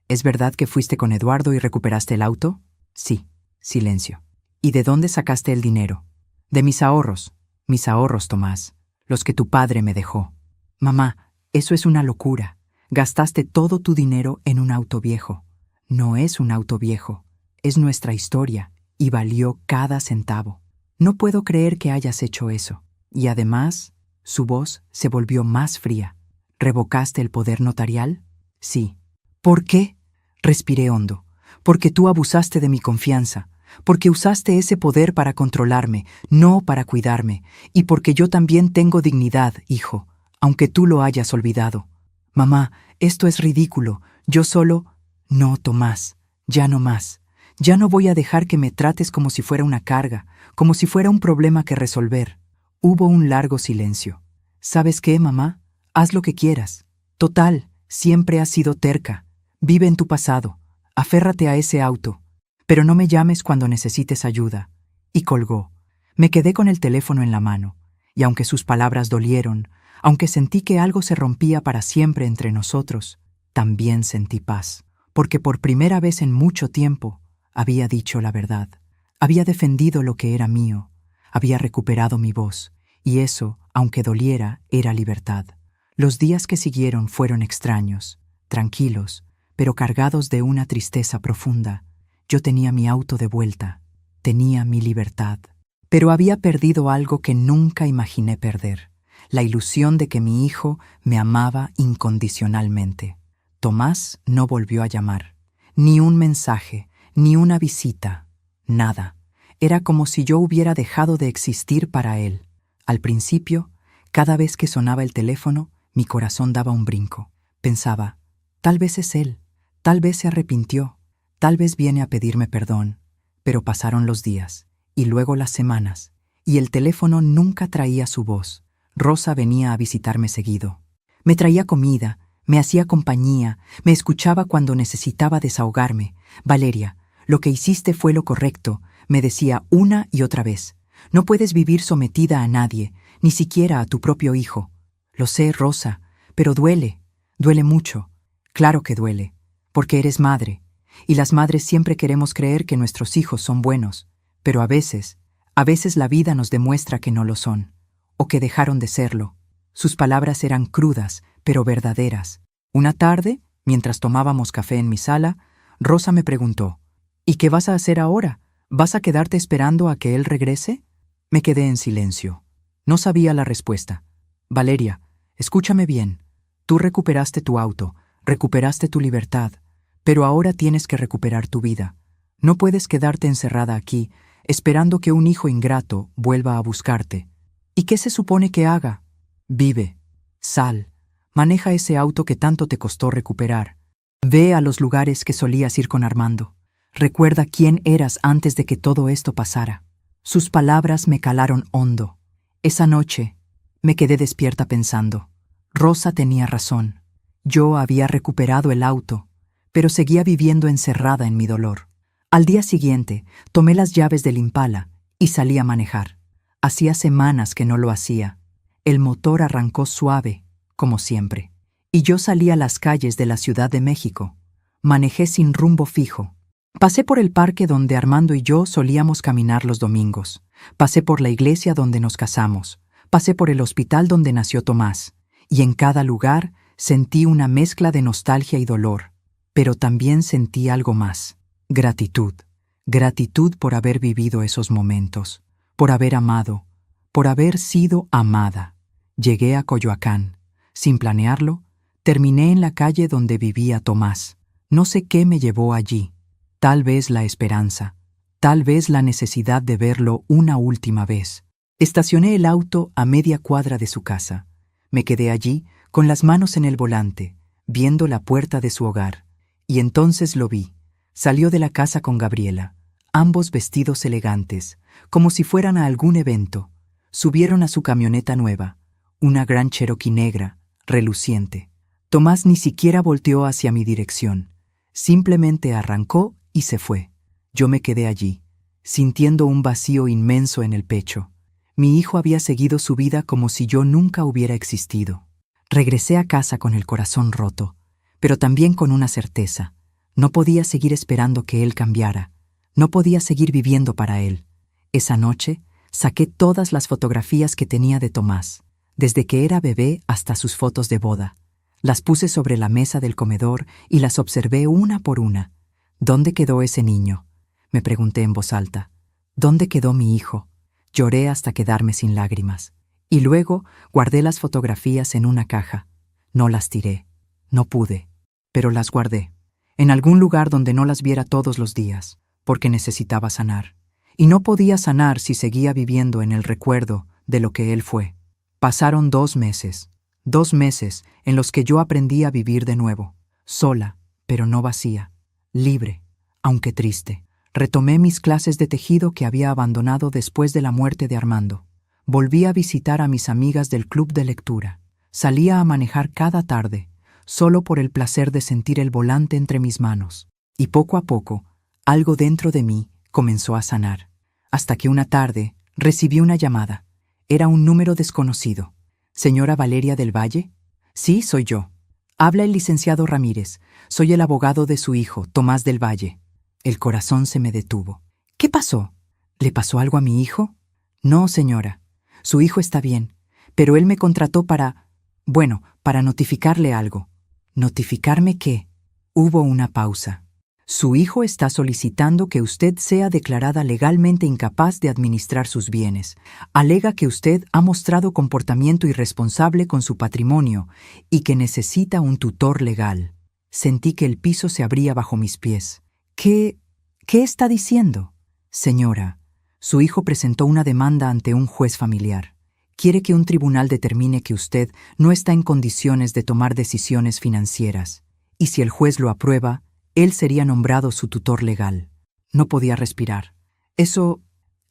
¿es verdad que fuiste con Eduardo y recuperaste el auto?» «Sí». Silencio. «¿Y de dónde sacaste el dinero?» «De mis ahorros, Tomás, los que tu padre me dejó». «Mamá, eso es una locura. Gastaste todo tu dinero en un auto viejo». «No es un auto viejo, es nuestra historia, y valió cada centavo. No puedo creer que hayas hecho eso. Y además, su voz se volvió más fría. ¿Revocaste el poder notarial?» «Sí». «¿Por qué?» Respiré hondo. «Porque tú abusaste de mi confianza, porque usaste ese poder para controlarme, no para cuidarme, y porque yo también tengo dignidad, hijo, aunque tú lo hayas olvidado». «Mamá, esto es ridículo. Yo solo...» «No, Tomás, ya no más. Ya no voy a dejar que me trates como si fuera una carga, como si fuera un problema que resolver». Hubo un largo silencio. «¿Sabes qué, mamá? Haz lo que quieras. Total, siempre has sido terca. Vive en tu pasado. Aférrate a ese auto. Pero no me llames cuando necesites ayuda». Y colgó. Me quedé con el teléfono en la mano, y aunque sus palabras dolieron, aunque sentí que algo se rompía para siempre entre nosotros, también sentí paz, porque por primera vez en mucho tiempo había dicho la verdad, había defendido lo que era mío, había recuperado mi voz, y eso, aunque doliera, era libertad. Los días que siguieron fueron extraños, tranquilos, pero cargados de una tristeza profunda. Yo tenía mi auto de vuelta, tenía mi libertad, pero había perdido algo que nunca imaginé perder, la ilusión de que mi hijo me amaba incondicionalmente. Tomás no volvió a llamar, ni un mensaje, ni una visita, nada. Era como si yo hubiera dejado de existir para él. Al principio, cada vez que sonaba el teléfono, mi corazón daba un brinco. Pensaba, tal vez es él, tal vez se arrepintió, Tal vez viene a pedirme perdón. Pero pasaron los días, y luego las semanas, y el teléfono nunca traía su voz. Rosa venía a visitarme seguido. Me traía comida, me hacía compañía, me escuchaba cuando necesitaba desahogarme. Valeria, lo que hiciste fue lo correcto, me decía una y otra vez. No puedes vivir sometida a nadie, ni siquiera a tu propio hijo. Lo sé, Rosa, pero duele mucho. Claro que duele, porque eres madre, y las madres siempre queremos creer que nuestros hijos son buenos, pero a veces la vida nos demuestra que no lo son, o que dejaron de serlo. Sus palabras eran crudas, pero verdaderas. Una tarde, mientras tomábamos café en mi sala, Rosa me preguntó, ¿y qué vas a hacer ahora? ¿Vas a quedarte esperando a que él regrese? Me quedé en silencio. No sabía la respuesta. Valeria, escúchame bien. Tú recuperaste tu auto, recuperaste tu libertad, pero ahora tienes que recuperar tu vida. No puedes quedarte encerrada aquí, esperando que un hijo ingrato vuelva a buscarte. ¿Y qué se supone que haga? Vive, sal, maneja ese auto que tanto te costó recuperar. Ve a los lugares que solías ir con Armando. Recuerda quién eras antes de que todo esto pasara. Sus palabras me calaron hondo. Esa noche me quedé despierta pensando. Rosa tenía razón. Yo había recuperado el auto, pero seguía viviendo encerrada en mi dolor. Al día siguiente, tomé las llaves del Impala y salí a manejar. Hacía semanas que no lo hacía. El motor arrancó suave, como siempre, y yo salí a las calles de la Ciudad de México. Manejé sin rumbo fijo. Pasé por el parque donde Armando y yo solíamos caminar los domingos. Pasé por la iglesia donde nos casamos. Pasé por el hospital donde nació Tomás. Y en cada lugar sentí una mezcla de nostalgia y dolor. Pero también sentí algo más. Gratitud. Gratitud por haber vivido esos momentos, por haber amado, por haber sido amada. Llegué a Coyoacán. Sin planearlo, terminé en la calle donde vivía Tomás. No sé qué me llevó allí. Tal vez la esperanza, tal vez la necesidad de verlo una última vez. Estacioné el auto a media cuadra de su casa. Me quedé allí, con las manos en el volante, viendo la puerta de su hogar. Y entonces lo vi. Salió de la casa con Gabriela, ambos vestidos elegantes, como si fueran a algún evento. Subieron a su camioneta nueva, una gran Cherokee negra, reluciente. Tomás ni siquiera volteó hacia mi dirección. Simplemente arrancó y se fue. Yo me quedé allí, sintiendo un vacío inmenso en el pecho. Mi hijo había seguido su vida como si yo nunca hubiera existido. Regresé a casa con el corazón roto, pero también con una certeza. No podía seguir esperando que él cambiara. No podía seguir viviendo para él. Esa noche, saqué todas las fotografías que tenía de Tomás, desde que era bebé hasta sus fotos de boda. Las puse sobre la mesa del comedor y las observé una por una. ¿Dónde quedó ese niño?, me pregunté en voz alta. ¿Dónde quedó mi hijo? Lloré hasta quedarme sin lágrimas. Y luego guardé las fotografías en una caja. No las tiré. No pude. Pero las guardé. En algún lugar donde no las viera todos los días, porque necesitaba sanar. Y no podía sanar si seguía viviendo en el recuerdo de lo que él fue. Pasaron 2 meses. 2 meses en los que yo aprendí a vivir de nuevo. Sola, pero no vacía. Libre, aunque triste. Retomé mis clases de tejido que había abandonado después de la muerte de Armando. Volví a visitar a mis amigas del club de lectura. Salía a manejar cada tarde, solo por el placer de sentir el volante entre mis manos. Y poco a poco, algo dentro de mí comenzó a sanar. Hasta que una tarde recibí una llamada. Era un número desconocido. ¿Señora Valeria del Valle? Sí, soy yo. Habla el licenciado Ramírez. Soy el abogado de su hijo, Tomás del Valle. El corazón se me detuvo. ¿Qué pasó? ¿Le pasó algo a mi hijo? No, señora. Su hijo está bien, pero él me contrató para notificarle algo. ¿Notificarme qué? Hubo una pausa. Su hijo está solicitando que usted sea declarada legalmente incapaz de administrar sus bienes. Alega que usted ha mostrado comportamiento irresponsable con su patrimonio y que necesita un tutor legal. Sentí que el piso se abría bajo mis pies. ¿Qué está diciendo? Señora, su hijo presentó una demanda ante un juez familiar. Quiere que un tribunal determine que usted no está en condiciones de tomar decisiones financieras. Y si el juez lo aprueba, Él sería nombrado su tutor legal. No podía respirar. Eso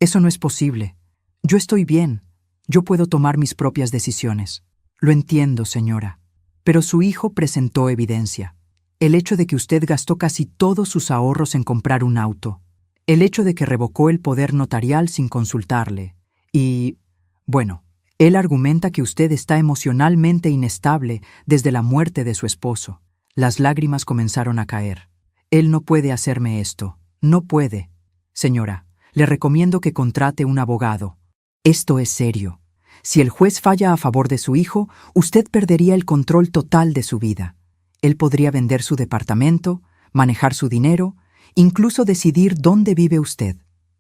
no es posible. Yo estoy bien. Yo puedo tomar mis propias decisiones. Lo entiendo, señora. Pero su hijo presentó evidencia. El hecho de que usted gastó casi todos sus ahorros en comprar un auto. El hecho de que revocó el poder notarial sin consultarle. Y, bueno, él argumenta que usted está emocionalmente inestable desde la muerte de su esposo. Las lágrimas comenzaron a caer. Él no puede hacerme esto. No puede. Señora, le recomiendo que contrate un abogado. Esto es serio. Si el juez falla a favor de su hijo, usted perdería el control total de su vida. Él podría vender su departamento, manejar su dinero, incluso decidir dónde vive usted.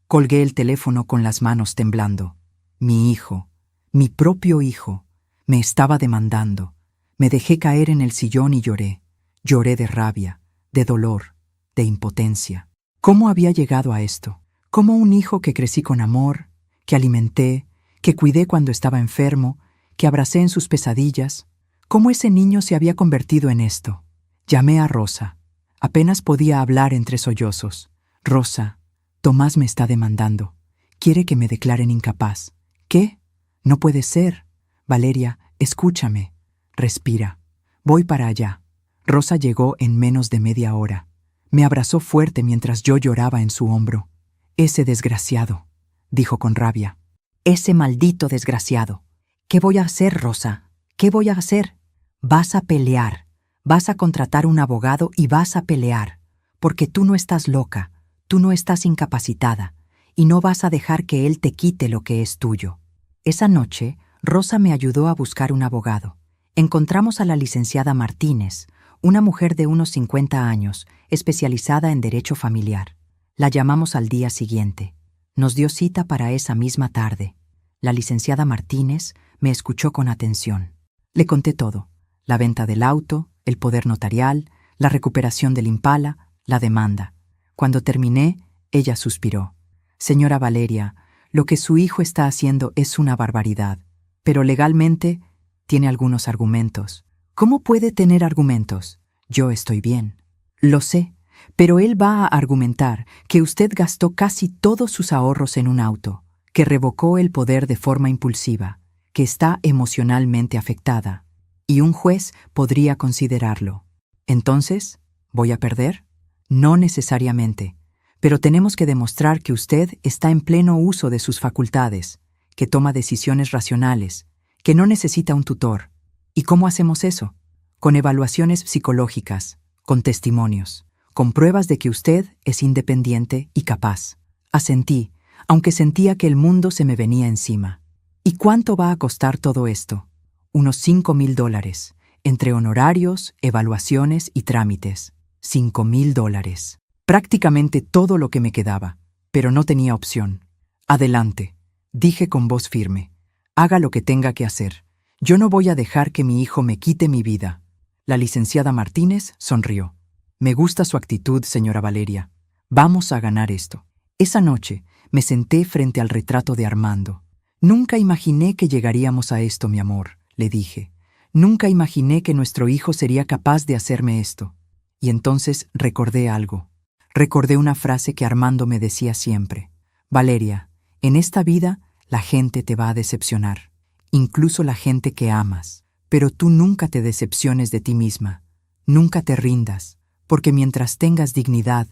Colgué el teléfono con las manos temblando. Mi hijo, mi propio hijo, me estaba demandando. Me dejé caer en el sillón y lloré. Lloré de rabia, de dolor, de impotencia. ¿Cómo había llegado a esto? ¿Cómo un hijo que crecí con amor, que alimenté, que cuidé cuando estaba enfermo, que abracé en sus pesadillas? ¿Cómo ese niño se había convertido en esto? Llamé a Rosa. Apenas podía hablar entre sollozos. Rosa, Tomás me está demandando. Quiere que me declaren incapaz. ¿Qué? No puede ser. Valeria, escúchame. Respira. Voy para allá. Rosa llegó en menos de media hora. Me abrazó fuerte mientras yo lloraba en su hombro. Ese desgraciado, dijo con rabia. Ese maldito desgraciado. ¿Qué voy a hacer, Rosa? ¿Qué voy a hacer? Vas a pelear. Vas a contratar un abogado y vas a pelear. Porque tú no estás loca, tú no estás incapacitada, y no vas a dejar que él te quite lo que es tuyo. Esa noche, Rosa me ayudó a buscar un abogado. Encontramos a la licenciada Martínez, una mujer de unos 50 años, especializada en derecho familiar. La llamamos al día siguiente. Nos dio cita para esa misma tarde. La licenciada Martínez me escuchó con atención. Le conté todo: la venta del auto, el poder notarial, la recuperación del Impala, la demanda. Cuando terminé, ella suspiró. Señora Valeria, lo que su hijo está haciendo es una barbaridad, pero legalmente tiene algunos argumentos. ¿Cómo puede tener argumentos? Yo estoy bien. Lo sé, pero él va a argumentar que usted gastó casi todos sus ahorros en un auto, que revocó el poder de forma impulsiva, que está emocionalmente afectada, y un juez podría considerarlo. Entonces, ¿voy a perder? No necesariamente, pero tenemos que demostrar que usted está en pleno uso de sus facultades, que toma decisiones racionales, que no necesita un tutor. ¿Y cómo hacemos eso? Con evaluaciones psicológicas, con testimonios, con pruebas de que usted es independiente y capaz. Asentí, aunque sentía que el mundo se me venía encima. ¿Y cuánto va a costar todo esto? Unos $5,000, entre honorarios, evaluaciones y trámites. $5,000. Prácticamente todo lo que me quedaba, pero no tenía opción. Adelante, dije con voz firme. Haga lo que tenga que hacer. Yo no voy a dejar que mi hijo me quite mi vida. La licenciada Martínez sonrió. Me gusta su actitud, señora Valeria. Vamos a ganar esto. Esa noche me senté frente al retrato de Armando. Nunca imaginé que llegaríamos a esto, mi amor, le dije. Nunca imaginé que nuestro hijo sería capaz de hacerme esto. Y entonces recordé algo. Recordé una frase que Armando me decía siempre. Valeria, en esta vida la gente te va a decepcionar, incluso la gente que amas. Pero tú nunca te decepciones de ti misma. Nunca te rindas, porque mientras tengas dignidad,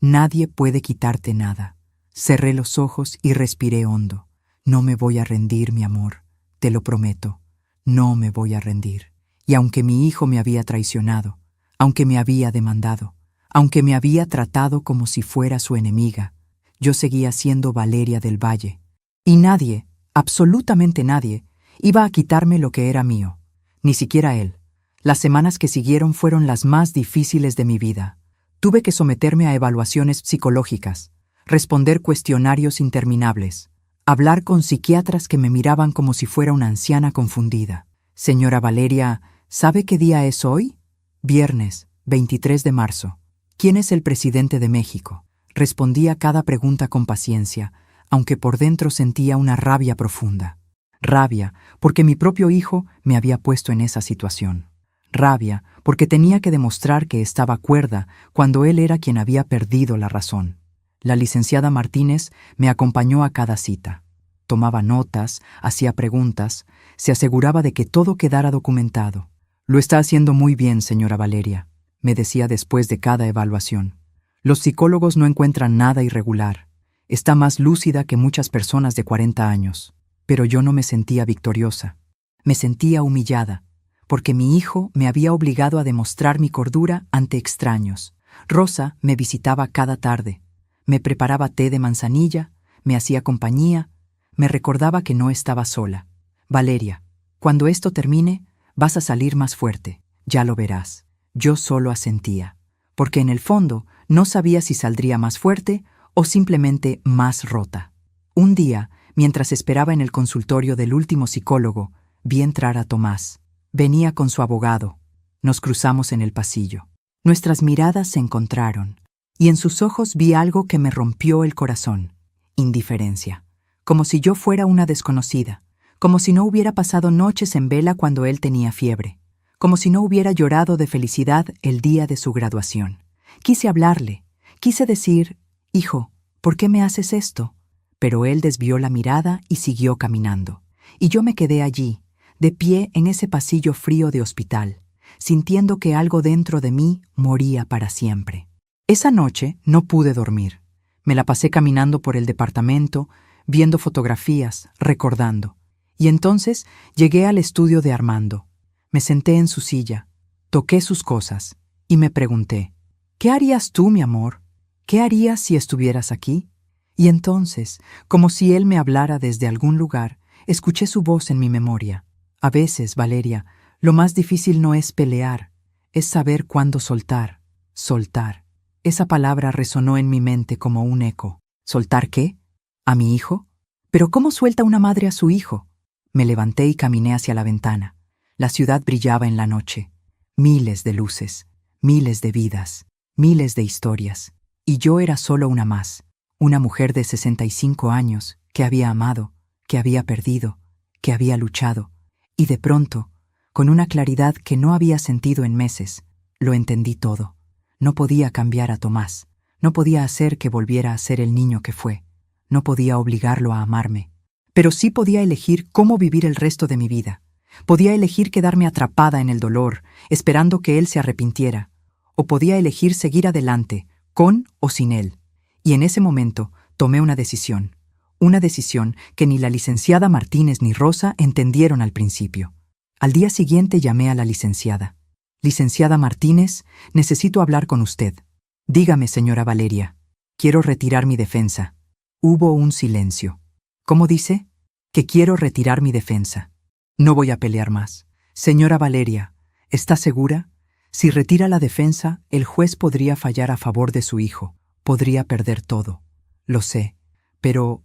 nadie puede quitarte nada. Cerré los ojos y respiré hondo. No me voy a rendir, mi amor, te lo prometo. No me voy a rendir. Y aunque mi hijo me había traicionado, aunque me había demandado, aunque me había tratado como si fuera su enemiga, yo seguía siendo Valeria del Valle. Y nadie, absolutamente nadie, iba a quitarme lo que era mío. Ni siquiera él. Las semanas que siguieron fueron las más difíciles de mi vida. Tuve que someterme a evaluaciones psicológicas, responder cuestionarios interminables, hablar con psiquiatras que me miraban como si fuera una anciana confundida. Señora Valeria, ¿sabe qué día es hoy? Viernes, 23 de marzo. ¿Quién es el presidente de México? Respondía cada pregunta con paciencia, aunque por dentro sentía una rabia profunda. Rabia, porque mi propio hijo me había puesto en esa situación. rabia, porque tenía que demostrar que estaba cuerda cuando él era quien había perdido la razón. La licenciada Martínez me acompañó a cada cita. Tomaba notas, hacía preguntas, se aseguraba de que todo quedara documentado. «Lo está haciendo muy bien, señora Valeria», me decía después de cada evaluación. «Los psicólogos no encuentran nada irregular. Está más lúcida que muchas personas de 40 años». Pero yo no me sentía victoriosa. Me sentía humillada, porque mi hijo me había obligado a demostrar mi cordura ante extraños. Rosa me visitaba cada tarde. Me preparaba té de manzanilla, me hacía compañía, me recordaba que no estaba sola. «Valeria, cuando esto termine, vas a salir más fuerte, ya lo verás». Yo solo asentía, porque en el fondo no sabía si saldría más fuerte o simplemente más rota. Un día, mientras esperaba en el consultorio del último psicólogo, vi entrar a Tomás. Venía con su abogado. Nos cruzamos en el pasillo. Nuestras miradas se encontraron, y en sus ojos vi algo que me rompió el corazón. Indiferencia. Como si yo fuera una desconocida. Como si no hubiera pasado noches en vela cuando él tenía fiebre. Como si no hubiera llorado de felicidad el día de su graduación. Quise hablarle. Quise decir: «Hijo, ¿por qué me haces esto?». Pero él desvió la mirada y siguió caminando. Y yo me quedé allí, de pie en ese pasillo frío de hospital, sintiendo que algo dentro de mí moría para siempre. Esa noche no pude dormir. Me la pasé caminando por el departamento, viendo fotografías, recordando. Y entonces llegué al estudio de Armando. Me senté en su silla, toqué sus cosas y me pregunté: «¿Qué harías tú, mi amor? ¿Qué harías si estuvieras aquí?». Y entonces, como si él me hablara desde algún lugar, escuché su voz en mi memoria. «A veces, Valeria, lo más difícil no es pelear, es saber cuándo soltar, soltar». Esa palabra resonó en mi mente como un eco. ¿Soltar qué? ¿A mi hijo? ¿Pero cómo suelta una madre a su hijo? Me levanté y caminé hacia la ventana. La ciudad brillaba en la noche. Miles de luces, miles de vidas, miles de historias. Y yo era solo una más. Una mujer de 65 años que había amado, que había perdido, que había luchado. Y de pronto, con una claridad que no había sentido en meses, lo entendí todo. No podía cambiar a Tomás. No podía hacer que volviera a ser el niño que fue. No podía obligarlo a amarme. Pero sí podía elegir cómo vivir el resto de mi vida. Podía elegir quedarme atrapada en el dolor, esperando que él se arrepintiera. O podía elegir seguir adelante, con o sin él. Y en ese momento tomé una decisión. Una decisión que ni la licenciada Martínez ni Rosa entendieron al principio. Al día siguiente llamé a la licenciada. «Licenciada Martínez, necesito hablar con usted». «Dígame, señora Valeria. Quiero retirar mi defensa». Hubo un silencio. «¿Cómo dice?» «Que quiero retirar mi defensa. No voy a pelear más». «Señora Valeria, ¿está segura? Si retira la defensa, el juez podría fallar a favor de su hijo. Podría perder todo». «Lo sé. Pero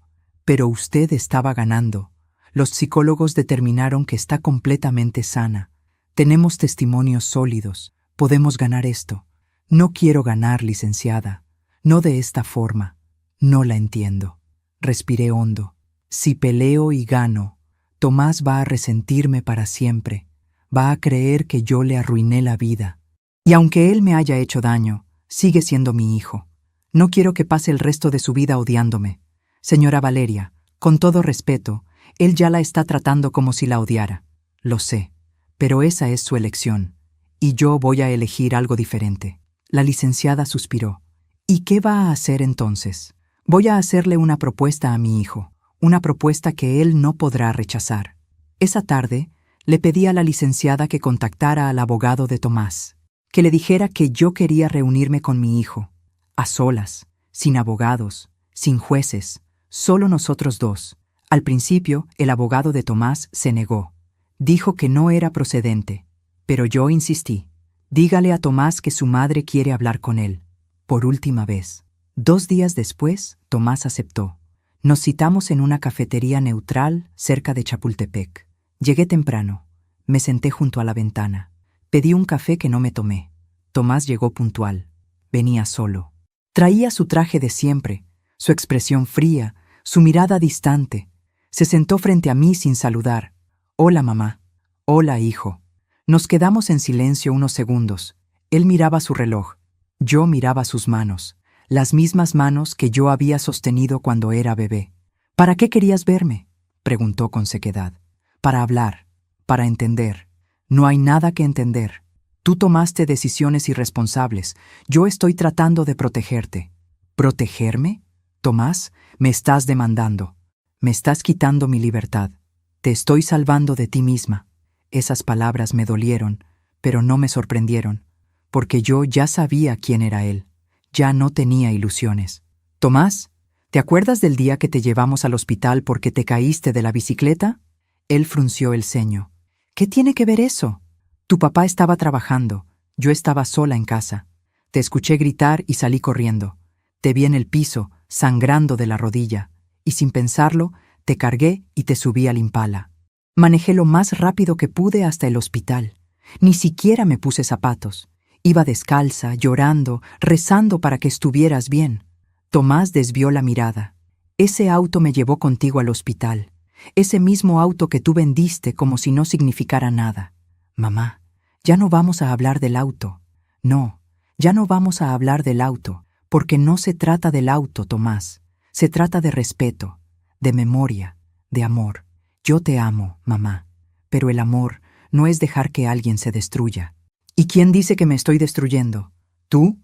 usted estaba ganando. Los psicólogos determinaron que está completamente sana. Tenemos testimonios sólidos. Podemos ganar esto». «No quiero ganar, licenciada. No de esta forma. No la entiendo». Respiré hondo. «Si peleo y gano, Tomás va a resentirme para siempre. Va a creer que yo le arruiné la vida. Y aunque él me haya hecho daño, sigue siendo mi hijo. No quiero que pase el resto de su vida odiándome. Señora Valeria, con todo respeto, él ya la está tratando como si la odiara. Lo sé, pero esa es su elección. Y yo voy a elegir algo diferente». La licenciada suspiró. «¿Y qué va a hacer entonces?» «Voy a hacerle una propuesta a mi hijo, una propuesta que él no podrá rechazar». Esa tarde, le pedí a la licenciada que contactara al abogado de Tomás, que le dijera que yo quería reunirme con mi hijo, a solas, sin abogados, sin jueces, solo nosotros dos. Al principio, el abogado de Tomás se negó. Dijo que no era procedente, pero yo insistí. «Dígale a Tomás que su madre quiere hablar con él, por última vez». 2 días después, Tomás aceptó. Nos citamos en una cafetería neutral cerca de Chapultepec. Llegué temprano. Me senté junto a la ventana. Pedí un café que no me tomé. Tomás llegó puntual. Venía solo. Traía su traje de siempre, su expresión fría, su mirada distante. Se sentó frente a mí sin saludar. «Hola, mamá». «Hola, hijo». Nos quedamos en silencio unos segundos. Él miraba su reloj. Yo miraba sus manos, las mismas manos que yo había sostenido cuando era bebé. ¿Para qué querías verme?, preguntó con sequedad. Para hablar, para entender. No hay nada que entender. Tú tomaste decisiones irresponsables. Yo estoy tratando de protegerte. ¿Protegerme? Tomás, me estás demandando. Me estás quitando mi libertad. Te estoy salvando de ti misma. Esas palabras me dolieron, pero no me sorprendieron, porque yo ya sabía quién era él. Ya no tenía ilusiones. Tomás, ¿te acuerdas del día que te llevamos al hospital porque te caíste de la bicicleta? Él frunció el ceño. ¿Qué tiene que ver eso? Tu papá estaba trabajando. Yo estaba sola en casa. Te escuché gritar y salí corriendo. Te vi en el piso, sangrando de la rodilla, y sin pensarlo, te cargué y te subí al Impala. Manejé lo más rápido que pude hasta el hospital. Ni siquiera me puse zapatos. Iba descalza, llorando, rezando para que estuvieras bien. Tomás desvió la mirada. Ese auto me llevó contigo al hospital. Ese mismo auto que tú vendiste como si no significara nada. Mamá, ya no vamos a hablar del auto. No, ya no vamos a hablar del auto, porque no se trata del auto, Tomás. Se trata de respeto, de memoria, de amor. Yo te amo, mamá, pero el amor no es dejar que alguien se destruya. ¿Y quién dice que me estoy destruyendo? ¿Tú?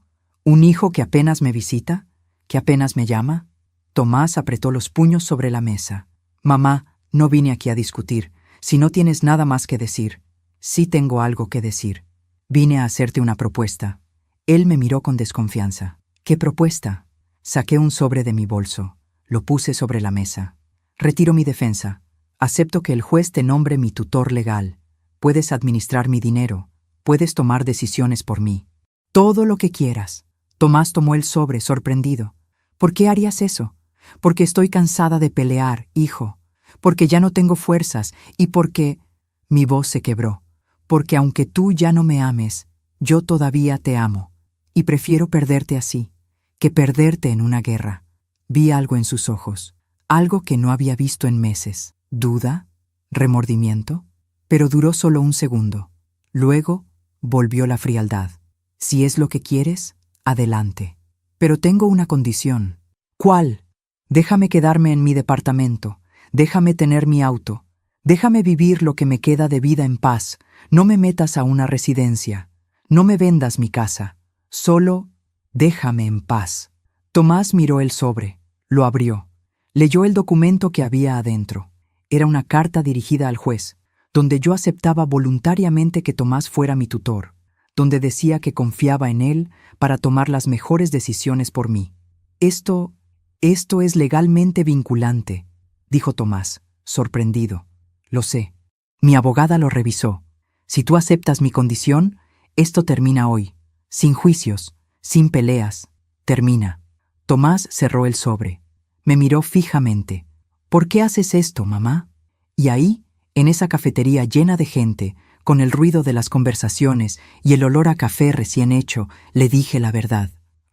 ¿Un hijo que apenas me visita? ¿Que apenas me llama? Tomás apretó los puños sobre la mesa. Mamá, no vine aquí a discutir. Si no tienes nada más que decir. Sí tengo algo que decir. Vine a hacerte una propuesta. Él me miró con desconfianza. ¿Qué propuesta? Saqué un sobre de mi bolso. Lo puse sobre la mesa. Retiro mi defensa. Acepto que el juez te nombre mi tutor legal. Puedes administrar mi dinero. Puedes tomar decisiones por mí. Todo lo que quieras. Tomás tomó el sobre, sorprendido. ¿Por qué harías eso? Porque estoy cansada de pelear, hijo. Porque ya no tengo fuerzas y porque... Mi voz se quebró. Porque aunque tú ya no me ames, yo todavía te amo. Y prefiero perderte así, que perderte en una guerra. Vi algo en sus ojos, algo que no había visto en meses. ¿Duda? ¿Remordimiento? Pero duró solo un segundo. Luego volvió la frialdad. Si es lo que quieres, adelante. Pero tengo una condición. ¿Cuál? Déjame quedarme en mi departamento. Déjame tener mi auto. Déjame vivir lo que me queda de vida en paz. No me metas a una residencia. No me vendas mi casa. Solo déjame en paz. Tomás miró el sobre. Lo abrió. Leyó el documento que había adentro. Era una carta dirigida al juez, donde yo aceptaba voluntariamente que Tomás fuera mi tutor, donde decía que confiaba en él para tomar las mejores decisiones por mí. Esto es legalmente vinculante, dijo Tomás, sorprendido. Lo sé. Mi abogada lo revisó. Si tú aceptas mi condición, esto termina hoy. Sin juicios, sin peleas. Termina. Tomás cerró el sobre. Me miró fijamente. ¿Por qué haces esto, mamá? Y ahí, en esa cafetería llena de gente, con el ruido de las conversaciones y el olor a café recién hecho, le dije la verdad.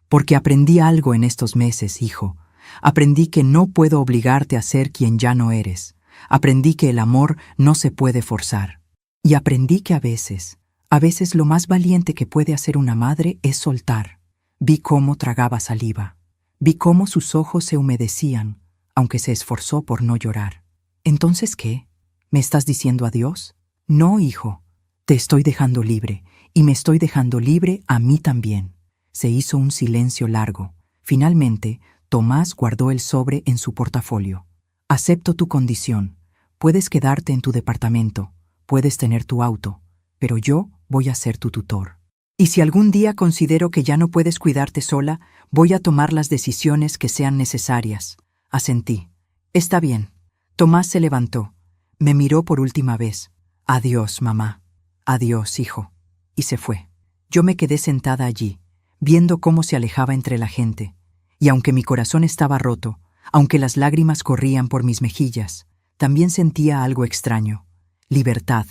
Porque aprendí algo en estos meses, hijo. Aprendí que no puedo obligarte a ser quien ya no eres. Aprendí que el amor no se puede forzar. Y aprendí que a veces lo más valiente que puede hacer una madre es soltar. Vi cómo tragaba saliva. Vi cómo sus ojos se humedecían, aunque se esforzó por no llorar. ¿Entonces qué? ¿Me estás diciendo adiós? No, hijo. Te estoy dejando libre, y me estoy dejando libre a mí también. Se hizo un silencio largo. Finalmente, Tomás guardó el sobre en su portafolio. Acepto tu condición. Puedes quedarte en tu departamento, puedes tener tu auto, pero yo voy a ser tu tutor. Y si algún día considero que ya no puedes cuidarte sola, voy a tomar las decisiones que sean necesarias. Asentí. Está bien. Tomás se levantó. Me miró por última vez. Adiós, mamá. Adiós, hijo. Y se fue. Yo me quedé sentada allí, viendo cómo se alejaba entre la gente. Y aunque mi corazón estaba roto, aunque las lágrimas corrían por mis mejillas, también sentía algo extraño. Libertad.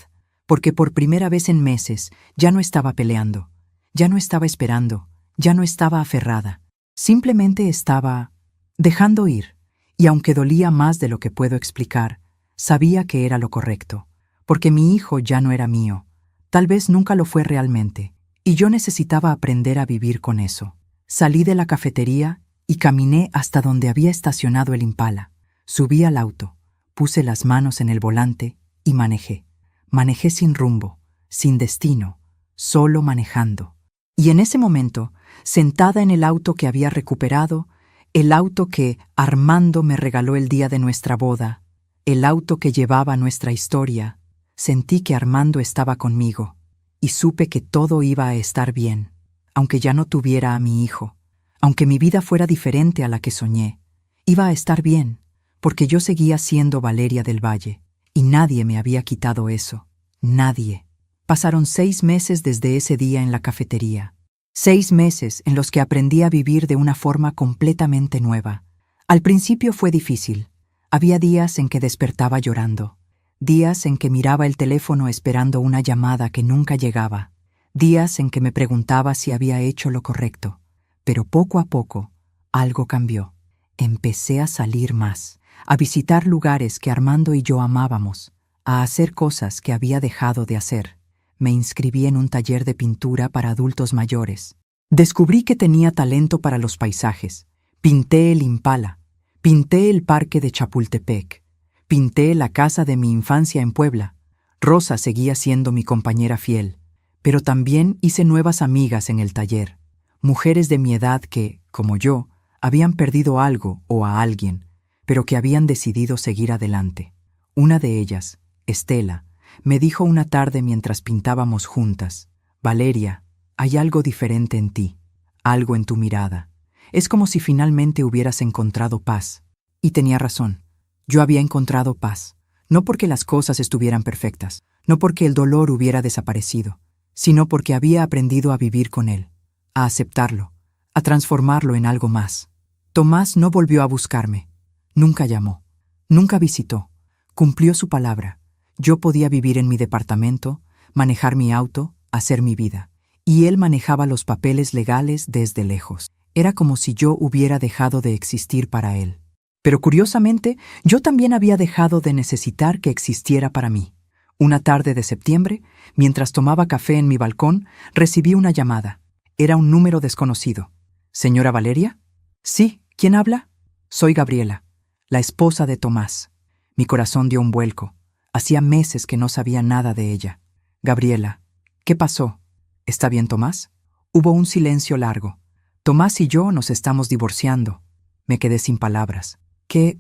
Porque por primera vez en meses ya no estaba peleando, ya no estaba esperando, ya no estaba aferrada. Simplemente estaba dejando ir. Y aunque dolía más de lo que puedo explicar, sabía que era lo correcto, porque mi hijo ya no era mío. Tal vez nunca lo fue realmente, y yo necesitaba aprender a vivir con eso. Salí de la cafetería y caminé hasta donde había estacionado el Impala. Subí al auto, puse las manos en el volante y manejé. Manejé sin rumbo, sin destino, solo manejando. Y en ese momento, sentada en el auto que había recuperado, el auto que Armando me regaló el día de nuestra boda, el auto que llevaba nuestra historia, sentí que Armando estaba conmigo y supe que todo iba a estar bien, aunque ya no tuviera a mi hijo, aunque mi vida fuera diferente a la que soñé. Iba a estar bien, porque yo seguía siendo Valeria del Valle, y nadie me había quitado eso. Nadie. Pasaron 6 meses desde ese día en la cafetería. 6 meses en los que aprendí a vivir de una forma completamente nueva. Al principio fue difícil. Había días en que despertaba llorando. Días en que miraba el teléfono esperando una llamada que nunca llegaba. Días en que me preguntaba si había hecho lo correcto. Pero poco a poco, algo cambió. Empecé a salir más, a visitar lugares que Armando y yo amábamos, a hacer cosas que había dejado de hacer. Me inscribí en un taller de pintura para adultos mayores. Descubrí que tenía talento para los paisajes. Pinté el Impala, pinté el parque de Chapultepec, pinté la casa de mi infancia en Puebla. Rosa seguía siendo mi compañera fiel, pero también hice nuevas amigas en el taller. Mujeres de mi edad que, como yo, habían perdido algo o a alguien, pero que habían decidido seguir adelante. Una de ellas, Estela, me dijo una tarde mientras pintábamos juntas: Valeria, hay algo diferente en ti, algo en tu mirada. Es como si finalmente hubieras encontrado paz. Y tenía razón. Yo había encontrado paz, no porque las cosas estuvieran perfectas, no porque el dolor hubiera desaparecido, sino porque había aprendido a vivir con él, a aceptarlo, a transformarlo en algo más. Tomás no volvió a buscarme, nunca llamó, nunca visitó, cumplió su palabra. Yo podía vivir en mi departamento, manejar mi auto, hacer mi vida, y él manejaba los papeles legales desde lejos. Era como si yo hubiera dejado de existir para él. Pero curiosamente, yo también había dejado de necesitar que existiera para mí. Una tarde de septiembre, mientras tomaba café en mi balcón, recibí una llamada. Era un número desconocido. ¿Señora Valeria? Sí, ¿quién habla? Soy Gabriela, la esposa de Tomás. Mi corazón dio un vuelco. Hacía meses que no sabía nada de ella. Gabriela, ¿qué pasó? ¿Está bien, Tomás? Hubo un silencio largo. Tomás y yo nos estamos divorciando. Me quedé sin palabras. ¿Qué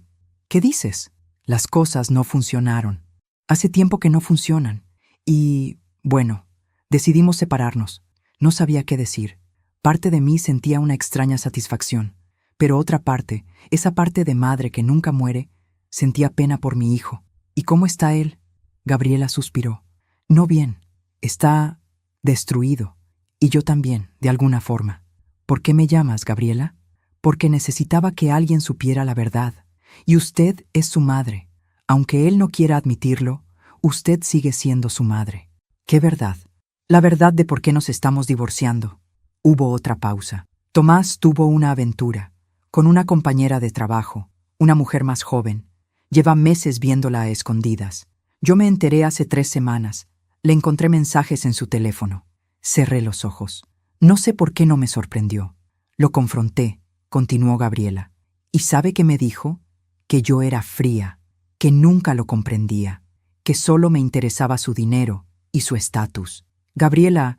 dices? Las cosas no funcionaron. Hace tiempo que no funcionan. Y, bueno, decidimos separarnos. No sabía qué decir. Parte de mí sentía una extraña satisfacción, pero otra parte, esa parte de madre que nunca muere, sentía pena por mi hijo. ¿Y cómo está él? Gabriela suspiró. No bien. Está destruido. Y yo también, de alguna forma. ¿Por qué me llamas, Gabriela? Porque necesitaba que alguien supiera la verdad. Y usted es su madre. Aunque él no quiera admitirlo, usted sigue siendo su madre. ¿Qué verdad? La verdad de por qué nos estamos divorciando. Hubo otra pausa. Tomás tuvo una aventura, con una compañera de trabajo, una mujer más joven. Lleva meses viéndola a escondidas. Yo me enteré hace 3 semanas. Le encontré mensajes en su teléfono. Cerré los ojos. No sé por qué no me sorprendió. Lo confronté, continuó Gabriela. ¿Y sabe qué me dijo? Que yo era fría, que nunca lo comprendía, que solo me interesaba su dinero y su estatus. Gabriela,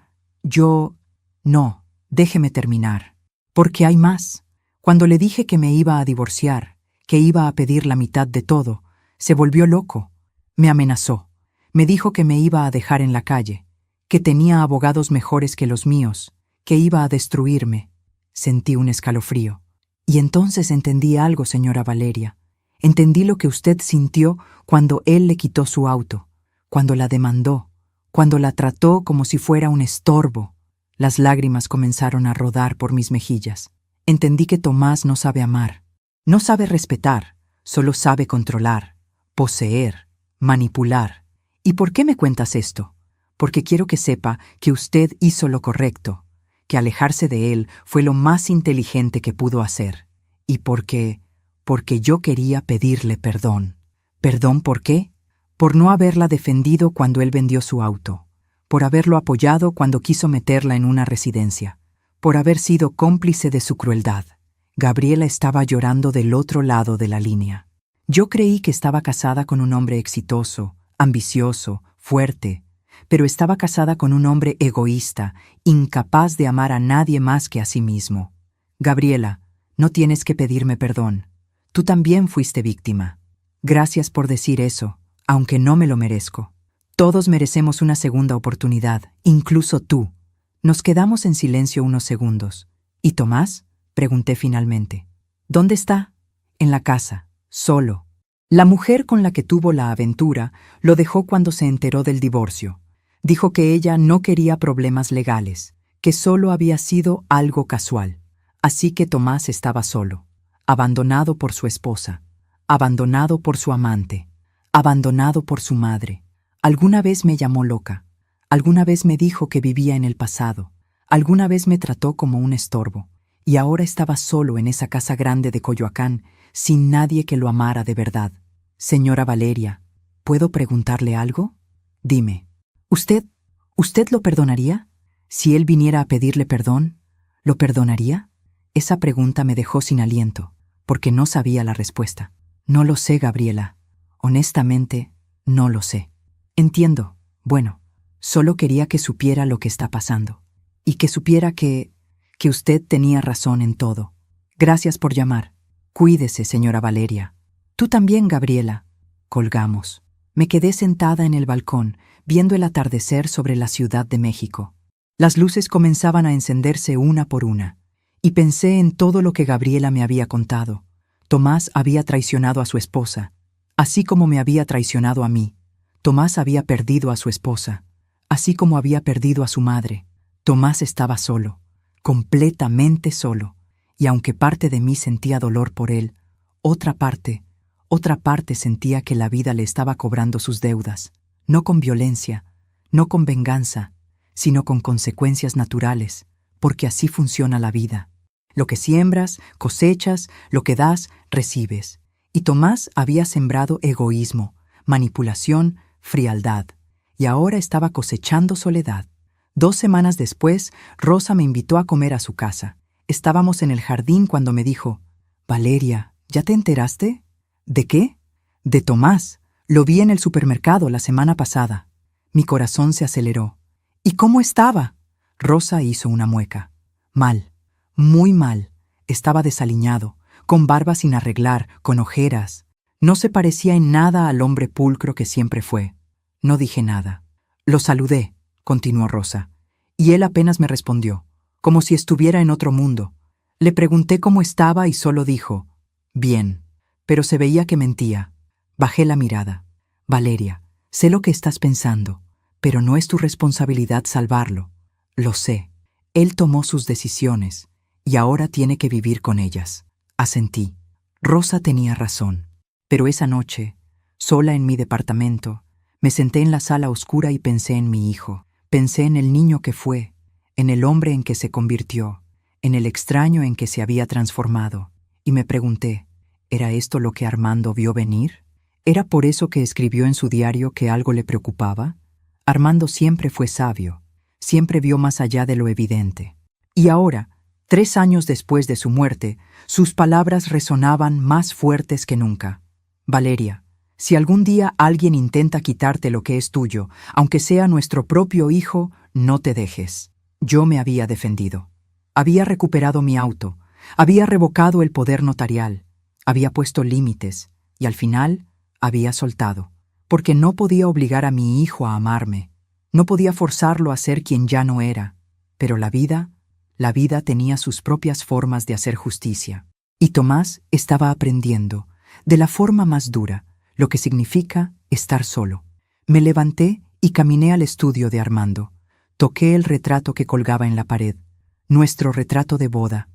no, déjeme terminar. Porque hay más. Cuando le dije que me iba a divorciar, que iba a pedir la mitad de todo, se volvió loco. Me amenazó. Me dijo que me iba a dejar en la calle, que tenía abogados mejores que los míos, que iba a destruirme. Sentí un escalofrío. Y entonces entendí algo, señora Valeria. Entendí lo que usted sintió cuando él le quitó su auto, cuando la demandó, cuando la trató como si fuera un estorbo. Las lágrimas comenzaron a rodar por mis mejillas. Entendí que Tomás no sabe amar, no sabe respetar, solo sabe controlar, poseer, manipular. ¿Y por qué me cuentas esto? Porque quiero que sepa que usted hizo lo correcto, que alejarse de él fue lo más inteligente que pudo hacer. Y porque yo quería pedirle perdón. ¿Perdón por qué? Por no haberla defendido cuando él vendió su auto, por haberlo apoyado cuando quiso meterla en una residencia, por haber sido cómplice de su crueldad. Gabriela estaba llorando del otro lado de la línea. Yo creí que estaba casada con un hombre exitoso, ambicioso, fuerte, pero estaba casada con un hombre egoísta, incapaz de amar a nadie más que a sí mismo. Gabriela, no tienes que pedirme perdón. Tú también fuiste víctima. Gracias por decir eso, aunque no me lo merezco. Todos merecemos una segunda oportunidad, incluso tú. Nos quedamos en silencio unos segundos. ¿Y Tomás? Pregunté finalmente. ¿Dónde está? En la casa, solo. La mujer con la que tuvo la aventura lo dejó cuando se enteró del divorcio. Dijo que ella no quería problemas legales, que solo había sido algo casual. Así que Tomás estaba solo, abandonado por su esposa, abandonado por su amante, abandonado por su madre. Alguna vez me llamó loca, alguna vez me dijo que vivía en el pasado, alguna vez me trató como un estorbo, y ahora estaba solo en esa casa grande de Coyoacán, sin nadie que lo amara de verdad. Señora Valeria, ¿puedo preguntarle algo? Dime, ¿usted lo perdonaría? Si él viniera a pedirle perdón, ¿lo perdonaría? Esa pregunta me dejó sin aliento, porque no sabía la respuesta. No lo sé, Gabriela. Honestamente, no lo sé. Entiendo. Bueno, solo quería que supiera lo que está pasando. Y que supiera que usted tenía razón en todo. Gracias por llamar. Cuídese, señora Valeria. Tú también, Gabriela. Colgamos. Me quedé sentada en el balcón, viendo el atardecer sobre la Ciudad de México. Las luces comenzaban a encenderse una por una, y pensé en todo lo que Gabriela me había contado. Tomás había traicionado a su esposa, así como me había traicionado a mí. Tomás había perdido a su esposa, así como había perdido a su madre. Tomás estaba solo, completamente solo, y aunque parte de mí sentía dolor por él, otra parte sentía que la vida le estaba cobrando sus deudas, no con violencia, no con venganza, sino con consecuencias naturales, porque así funciona la vida. Lo que siembras, cosechas, lo que das, recibes. Y Tomás había sembrado egoísmo, manipulación, frialdad, y ahora estaba cosechando soledad. 2 semanas después, Rosa me invitó a comer a su casa. Estábamos en el jardín cuando me dijo, «Valeria, ¿ya te enteraste?» «¿De qué?» «De Tomás. Lo vi en el supermercado la semana pasada». Mi corazón se aceleró. «¿Y cómo estaba?» Rosa hizo una mueca. «Mal, muy mal. Estaba desaliñado, con barba sin arreglar, con ojeras. No se parecía en nada al hombre pulcro que siempre fue». No dije nada. «Lo saludé», continuó Rosa, y él apenas me respondió, como si estuviera en otro mundo. Le pregunté cómo estaba y solo dijo, «Bien», pero se veía que mentía. Bajé la mirada. «Valeria, sé lo que estás pensando, pero no es tu responsabilidad salvarlo. Lo sé. Él tomó sus decisiones, y ahora tiene que vivir con ellas». Asentí. Rosa tenía razón. Pero esa noche, sola en mi departamento, me senté en la sala oscura y pensé en mi hijo. Pensé en el niño que fue, en el hombre en que se convirtió, en el extraño en que se había transformado, y me pregunté, ¿era esto lo que Armando vio venir? ¿Era por eso que escribió en su diario que algo le preocupaba? Armando siempre fue sabio, siempre vio más allá de lo evidente. Y ahora, 3 años después de su muerte, sus palabras resonaban más fuertes que nunca. «Valeria, si algún día alguien intenta quitarte lo que es tuyo, aunque sea nuestro propio hijo, no te dejes». Yo me había defendido. Había recuperado mi auto, había revocado el poder notarial, había puesto límites, y al final había soltado, porque no podía obligar a mi hijo a amarme, no podía forzarlo a ser quien ya no era, pero la vida tenía sus propias formas de hacer justicia. Y Tomás estaba aprendiendo, de la forma más dura, lo que significa estar solo. Me levanté y caminé al estudio de Armando. Toqué el retrato que colgaba en la pared, nuestro retrato de boda.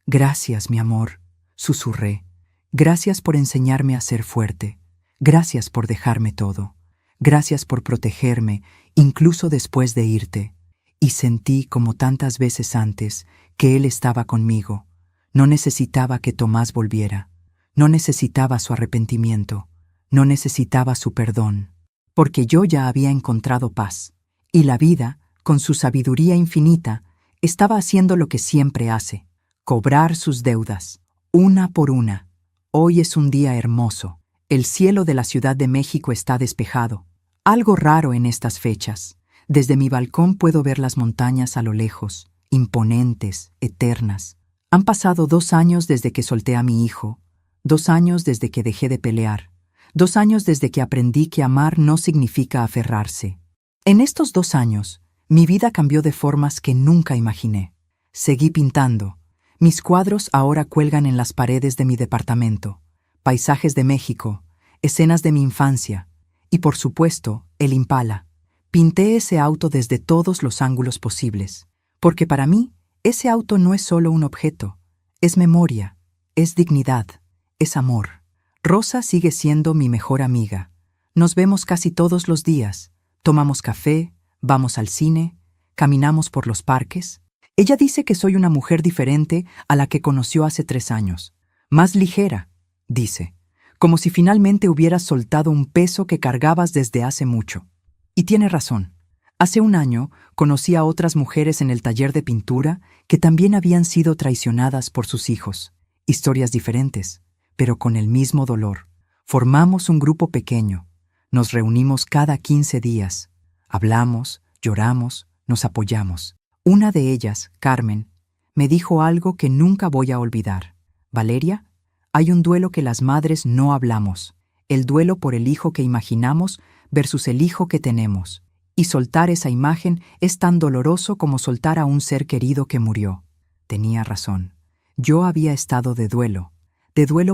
«Gracias, mi amor», susurré. «Gracias por enseñarme a ser fuerte. Gracias por dejarme todo. Gracias por protegerme, incluso después de irte». Y sentí, como tantas veces antes, que él estaba conmigo. No necesitaba que Tomás volviera. No necesitaba su arrepentimiento. No necesitaba su perdón. Porque yo ya había encontrado paz. Y la vida, con su sabiduría infinita, estaba haciendo lo que siempre hace: cobrar sus deudas, una por una. Hoy es un día hermoso. El cielo de la Ciudad de México está despejado. Algo raro en estas fechas. Desde mi balcón puedo ver las montañas a lo lejos, imponentes, eternas. Han pasado 2 años desde que solté a mi hijo, 2 años desde que dejé de pelear, 2 años desde que aprendí que amar no significa aferrarse. En estos 2 años, mi vida cambió de formas que nunca imaginé. Seguí pintando. Mis cuadros ahora cuelgan en las paredes de mi departamento. Paisajes de México, escenas de mi infancia y, por supuesto, el Impala. Pinté ese auto desde todos los ángulos posibles, porque para mí, ese auto no es solo un objeto, es memoria, es dignidad, es amor. Rosa sigue siendo mi mejor amiga. Nos vemos casi todos los días, tomamos café, vamos al cine, caminamos por los parques. Ella dice que soy una mujer diferente a la que conoció hace 3 años. Más ligera, dice, como si finalmente hubieras soltado un peso que cargabas desde hace mucho. Y tiene razón. Hace 1 año conocí a otras mujeres en el taller de pintura que también habían sido traicionadas por sus hijos. Historias diferentes, pero con el mismo dolor. Formamos un grupo pequeño. Nos reunimos cada 15 días. Hablamos, lloramos, nos apoyamos. Una de ellas, Carmen, me dijo algo que nunca voy a olvidar. Valeria, hay un duelo que las madres no hablamos. El duelo por el hijo que imaginamos versus el hijo que tenemos. Y soltar esa imagen es tan doloroso como soltar a un ser querido que murió. Tenía razón. Yo había estado de duelo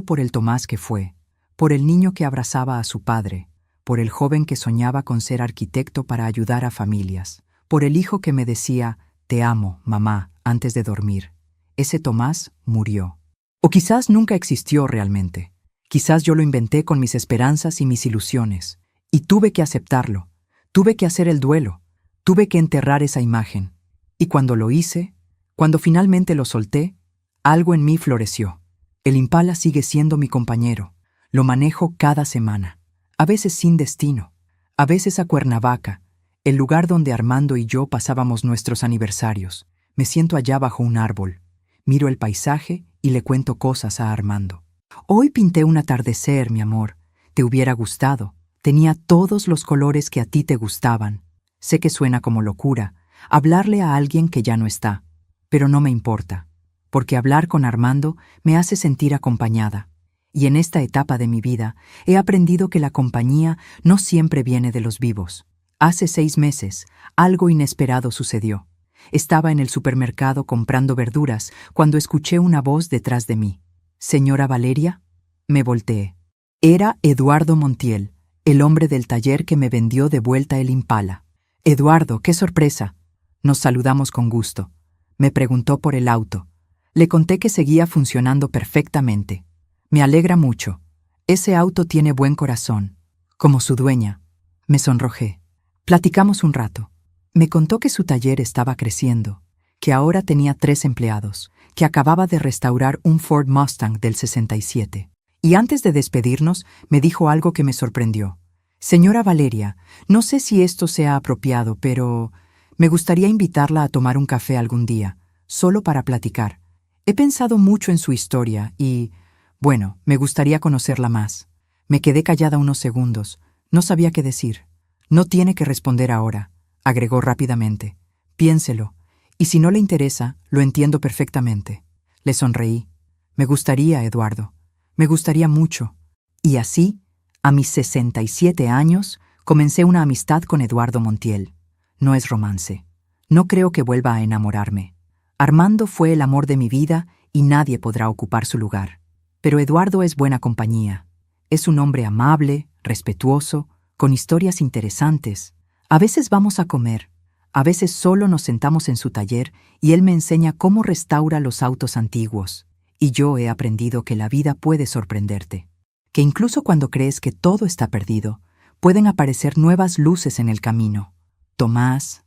por el Tomás que fue, por el niño que abrazaba a su padre, por el joven que soñaba con ser arquitecto para ayudar a familias, por el hijo que me decía, «Te amo, mamá», antes de dormir. Ese Tomás murió. O quizás nunca existió realmente. Quizás yo lo inventé con mis esperanzas y mis ilusiones. Y tuve que aceptarlo. Tuve que hacer el duelo. Tuve que enterrar esa imagen. Y cuando lo hice, cuando finalmente lo solté, algo en mí floreció. El Impala sigue siendo mi compañero. Lo manejo cada semana. A veces sin destino. A veces a Cuernavaca, el lugar donde Armando y yo pasábamos nuestros aniversarios. Me siento allá bajo un árbol. Miro el paisaje y le cuento cosas a Armando. Hoy pinté un atardecer, mi amor. Te hubiera gustado. Tenía todos los colores que a ti te gustaban. Sé que suena como locura, hablarle a alguien que ya no está, pero no me importa, porque hablar con Armando me hace sentir acompañada. Y en esta etapa de mi vida he aprendido que la compañía no siempre viene de los vivos. Hace 6 meses, algo inesperado sucedió. Estaba en el supermercado comprando verduras cuando escuché una voz detrás de mí. «¿Señora Valeria?» Me volteé. Era Eduardo Montiel, el hombre del taller que me vendió de vuelta el Impala. «Eduardo, qué sorpresa». Nos saludamos con gusto. Me preguntó por el auto. Le conté que seguía funcionando perfectamente. «Me alegra mucho. Ese auto tiene buen corazón, como su dueña». Me sonrojé. Platicamos un rato. Me contó que su taller estaba creciendo, que ahora tenía 3 empleados, que acababa de restaurar un Ford Mustang del 67. Y antes de despedirnos, me dijo algo que me sorprendió. «Señora Valeria, no sé si esto sea apropiado, pero me gustaría invitarla a tomar un café algún día, solo para platicar. He pensado mucho en su historia y, bueno, me gustaría conocerla más». Me quedé callada unos segundos. No sabía qué decir. «No tiene que responder ahora», agregó rápidamente. «Piénselo, y si no le interesa, lo entiendo perfectamente». Le sonreí. «Me gustaría, Eduardo. Me gustaría mucho». Y así, a mis 67 años, comencé una amistad con Eduardo Montiel. No es romance. No creo que vuelva a enamorarme. Armando fue el amor de mi vida y nadie podrá ocupar su lugar. Pero Eduardo es buena compañía. Es un hombre amable, respetuoso, con historias interesantes. A veces vamos a comer, a veces solo nos sentamos en su taller y él me enseña cómo restaura los autos antiguos. Y yo he aprendido que la vida puede sorprenderte, que incluso cuando crees que todo está perdido, pueden aparecer nuevas luces en el camino. Tomás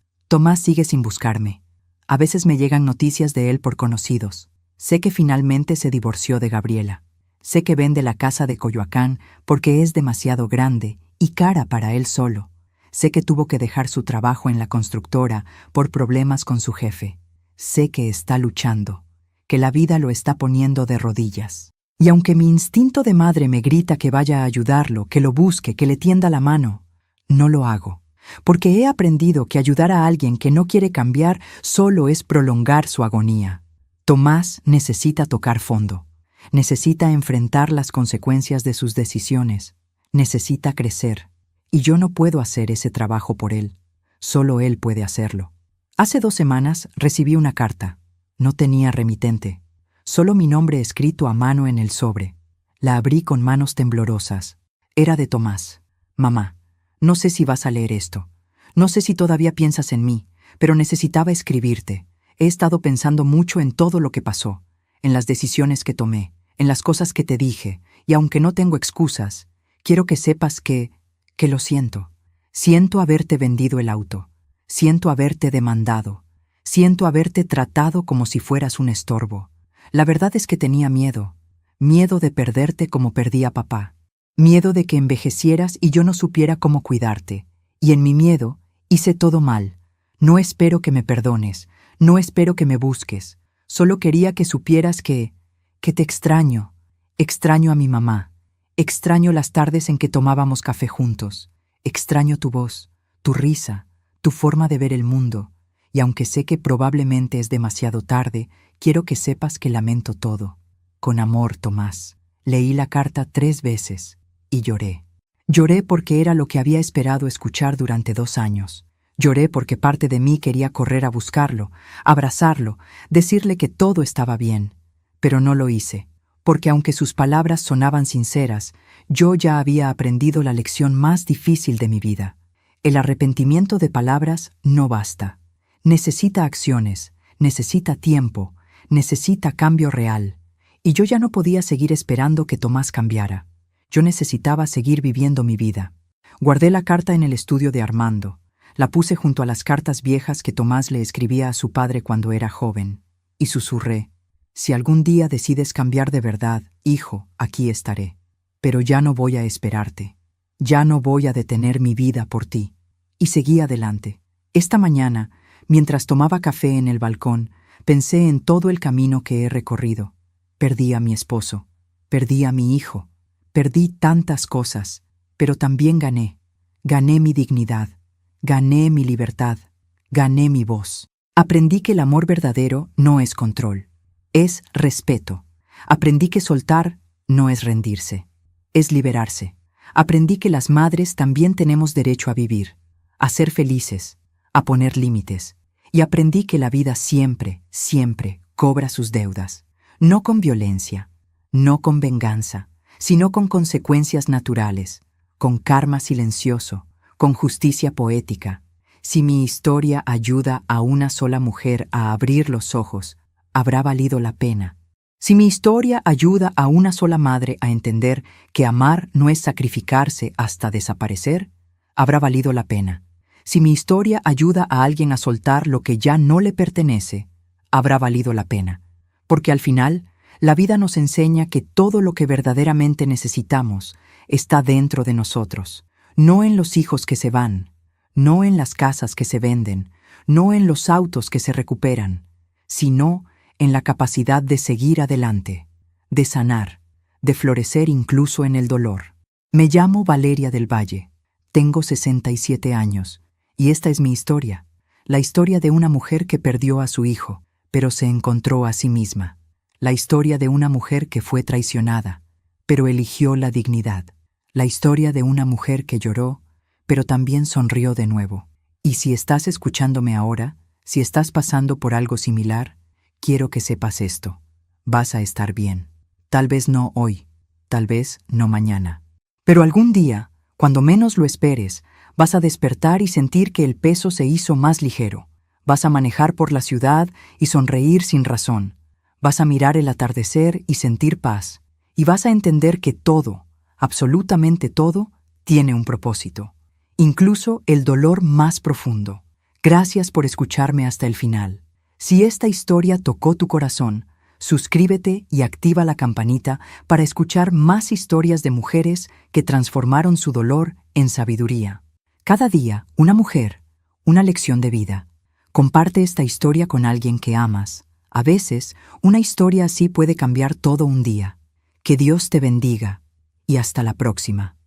sigue sin buscarme. A veces me llegan noticias de él por conocidos. Sé que finalmente se divorció de Gabriela. Sé que vende la casa de Coyoacán porque es demasiado grande y cara para él solo. Sé que tuvo que dejar su trabajo en la constructora por problemas con su jefe. Sé que está luchando, que la vida lo está poniendo de rodillas. Y aunque mi instinto de madre me grita que vaya a ayudarlo, que lo busque, que le tienda la mano, no lo hago. Porque he aprendido que ayudar a alguien que no quiere cambiar solo es prolongar su agonía. Tomás necesita tocar fondo. Necesita enfrentar las consecuencias de sus decisiones. Necesita crecer. Y yo no puedo hacer ese trabajo por él. Solo él puede hacerlo. Hace 2 semanas recibí una carta. No tenía remitente. Solo mi nombre escrito a mano en el sobre. La abrí con manos temblorosas. Era de Tomás. Mamá, no sé si vas a leer esto. No sé si todavía piensas en mí, pero necesitaba escribirte. He estado pensando mucho en todo lo que pasó, en las decisiones que tomé, en las cosas que te dije, y aunque no tengo excusas, quiero que sepas que lo siento. Siento haberte vendido el auto. Siento haberte demandado. Siento haberte tratado como si fueras un estorbo. La verdad es que tenía miedo. Miedo de perderte como perdí a papá. Miedo de que envejecieras y yo no supiera cómo cuidarte. Y en mi miedo hice todo mal. No espero que me perdones. No espero que me busques. Solo quería que supieras que te extraño. Extraño a mi mamá. Extraño las tardes en que tomábamos café juntos. Extraño tu voz, tu risa, tu forma de ver el mundo. Y aunque sé que probablemente es demasiado tarde, quiero que sepas que lamento todo. Con amor, Tomás. Leí la carta 3 veces y lloré. Lloré porque era lo que había esperado escuchar durante 2 años. Lloré porque parte de mí quería correr a buscarlo, abrazarlo, decirle que todo estaba bien. Pero no lo hice, porque aunque sus palabras sonaban sinceras, yo ya había aprendido la lección más difícil de mi vida. El arrepentimiento de palabras no basta. Necesita acciones, necesita tiempo, necesita cambio real. Y yo ya no podía seguir esperando que Tomás cambiara. Yo necesitaba seguir viviendo mi vida. Guardé la carta en el estudio de Armando. La puse junto a las cartas viejas que Tomás le escribía a su padre cuando era joven. Y susurré: si algún día decides cambiar de verdad, hijo, aquí estaré. Pero ya no voy a esperarte. Ya no voy a detener mi vida por ti. Y seguí adelante. Esta mañana, mientras tomaba café en el balcón, pensé en todo el camino que he recorrido. Perdí a mi esposo, perdí a mi hijo, perdí tantas cosas, pero también gané. Gané mi dignidad, gané mi libertad, gané mi voz. Aprendí que el amor verdadero no es control, es respeto. Aprendí que soltar no es rendirse, es liberarse. Aprendí que las madres también tenemos derecho a vivir, a ser felices, a poner límites. Y aprendí que la vida siempre, siempre cobra sus deudas. No con violencia, no con venganza, sino con consecuencias naturales, con karma silencioso, con justicia poética. Si mi historia ayuda a una sola mujer a abrir los ojos, habrá valido la pena. Si mi historia ayuda a una sola madre a entender que amar no es sacrificarse hasta desaparecer, habrá valido la pena. Si mi historia ayuda a alguien a soltar lo que ya no le pertenece, habrá valido la pena. Porque al final, la vida nos enseña que todo lo que verdaderamente necesitamos está dentro de nosotros, no en los hijos que se van, no en las casas que se venden, no en los autos que se recuperan, sino en la capacidad de seguir adelante, de sanar, de florecer incluso en el dolor. Me llamo Valeria del Valle, tengo 67 años, y esta es mi historia, la historia de una mujer que perdió a su hijo, pero se encontró a sí misma. La historia de una mujer que fue traicionada, pero eligió la dignidad. La historia de una mujer que lloró, pero también sonrió de nuevo. Y si estás escuchándome ahora, si estás pasando por algo similar, quiero que sepas esto. Vas a estar bien. Tal vez no hoy, tal vez no mañana. Pero algún día, cuando menos lo esperes, vas a despertar y sentir que el peso se hizo más ligero. Vas a manejar por la ciudad y sonreír sin razón. Vas a mirar el atardecer y sentir paz. Y vas a entender que todo, absolutamente todo, tiene un propósito. Incluso el dolor más profundo. Gracias por escucharme hasta el final. Si esta historia tocó tu corazón, suscríbete y activa la campanita para escuchar más historias de mujeres que transformaron su dolor en sabiduría. Cada día, una mujer, una lección de vida. Comparte esta historia con alguien que amas. A veces, una historia así puede cambiar todo un día. Que Dios te bendiga y hasta la próxima.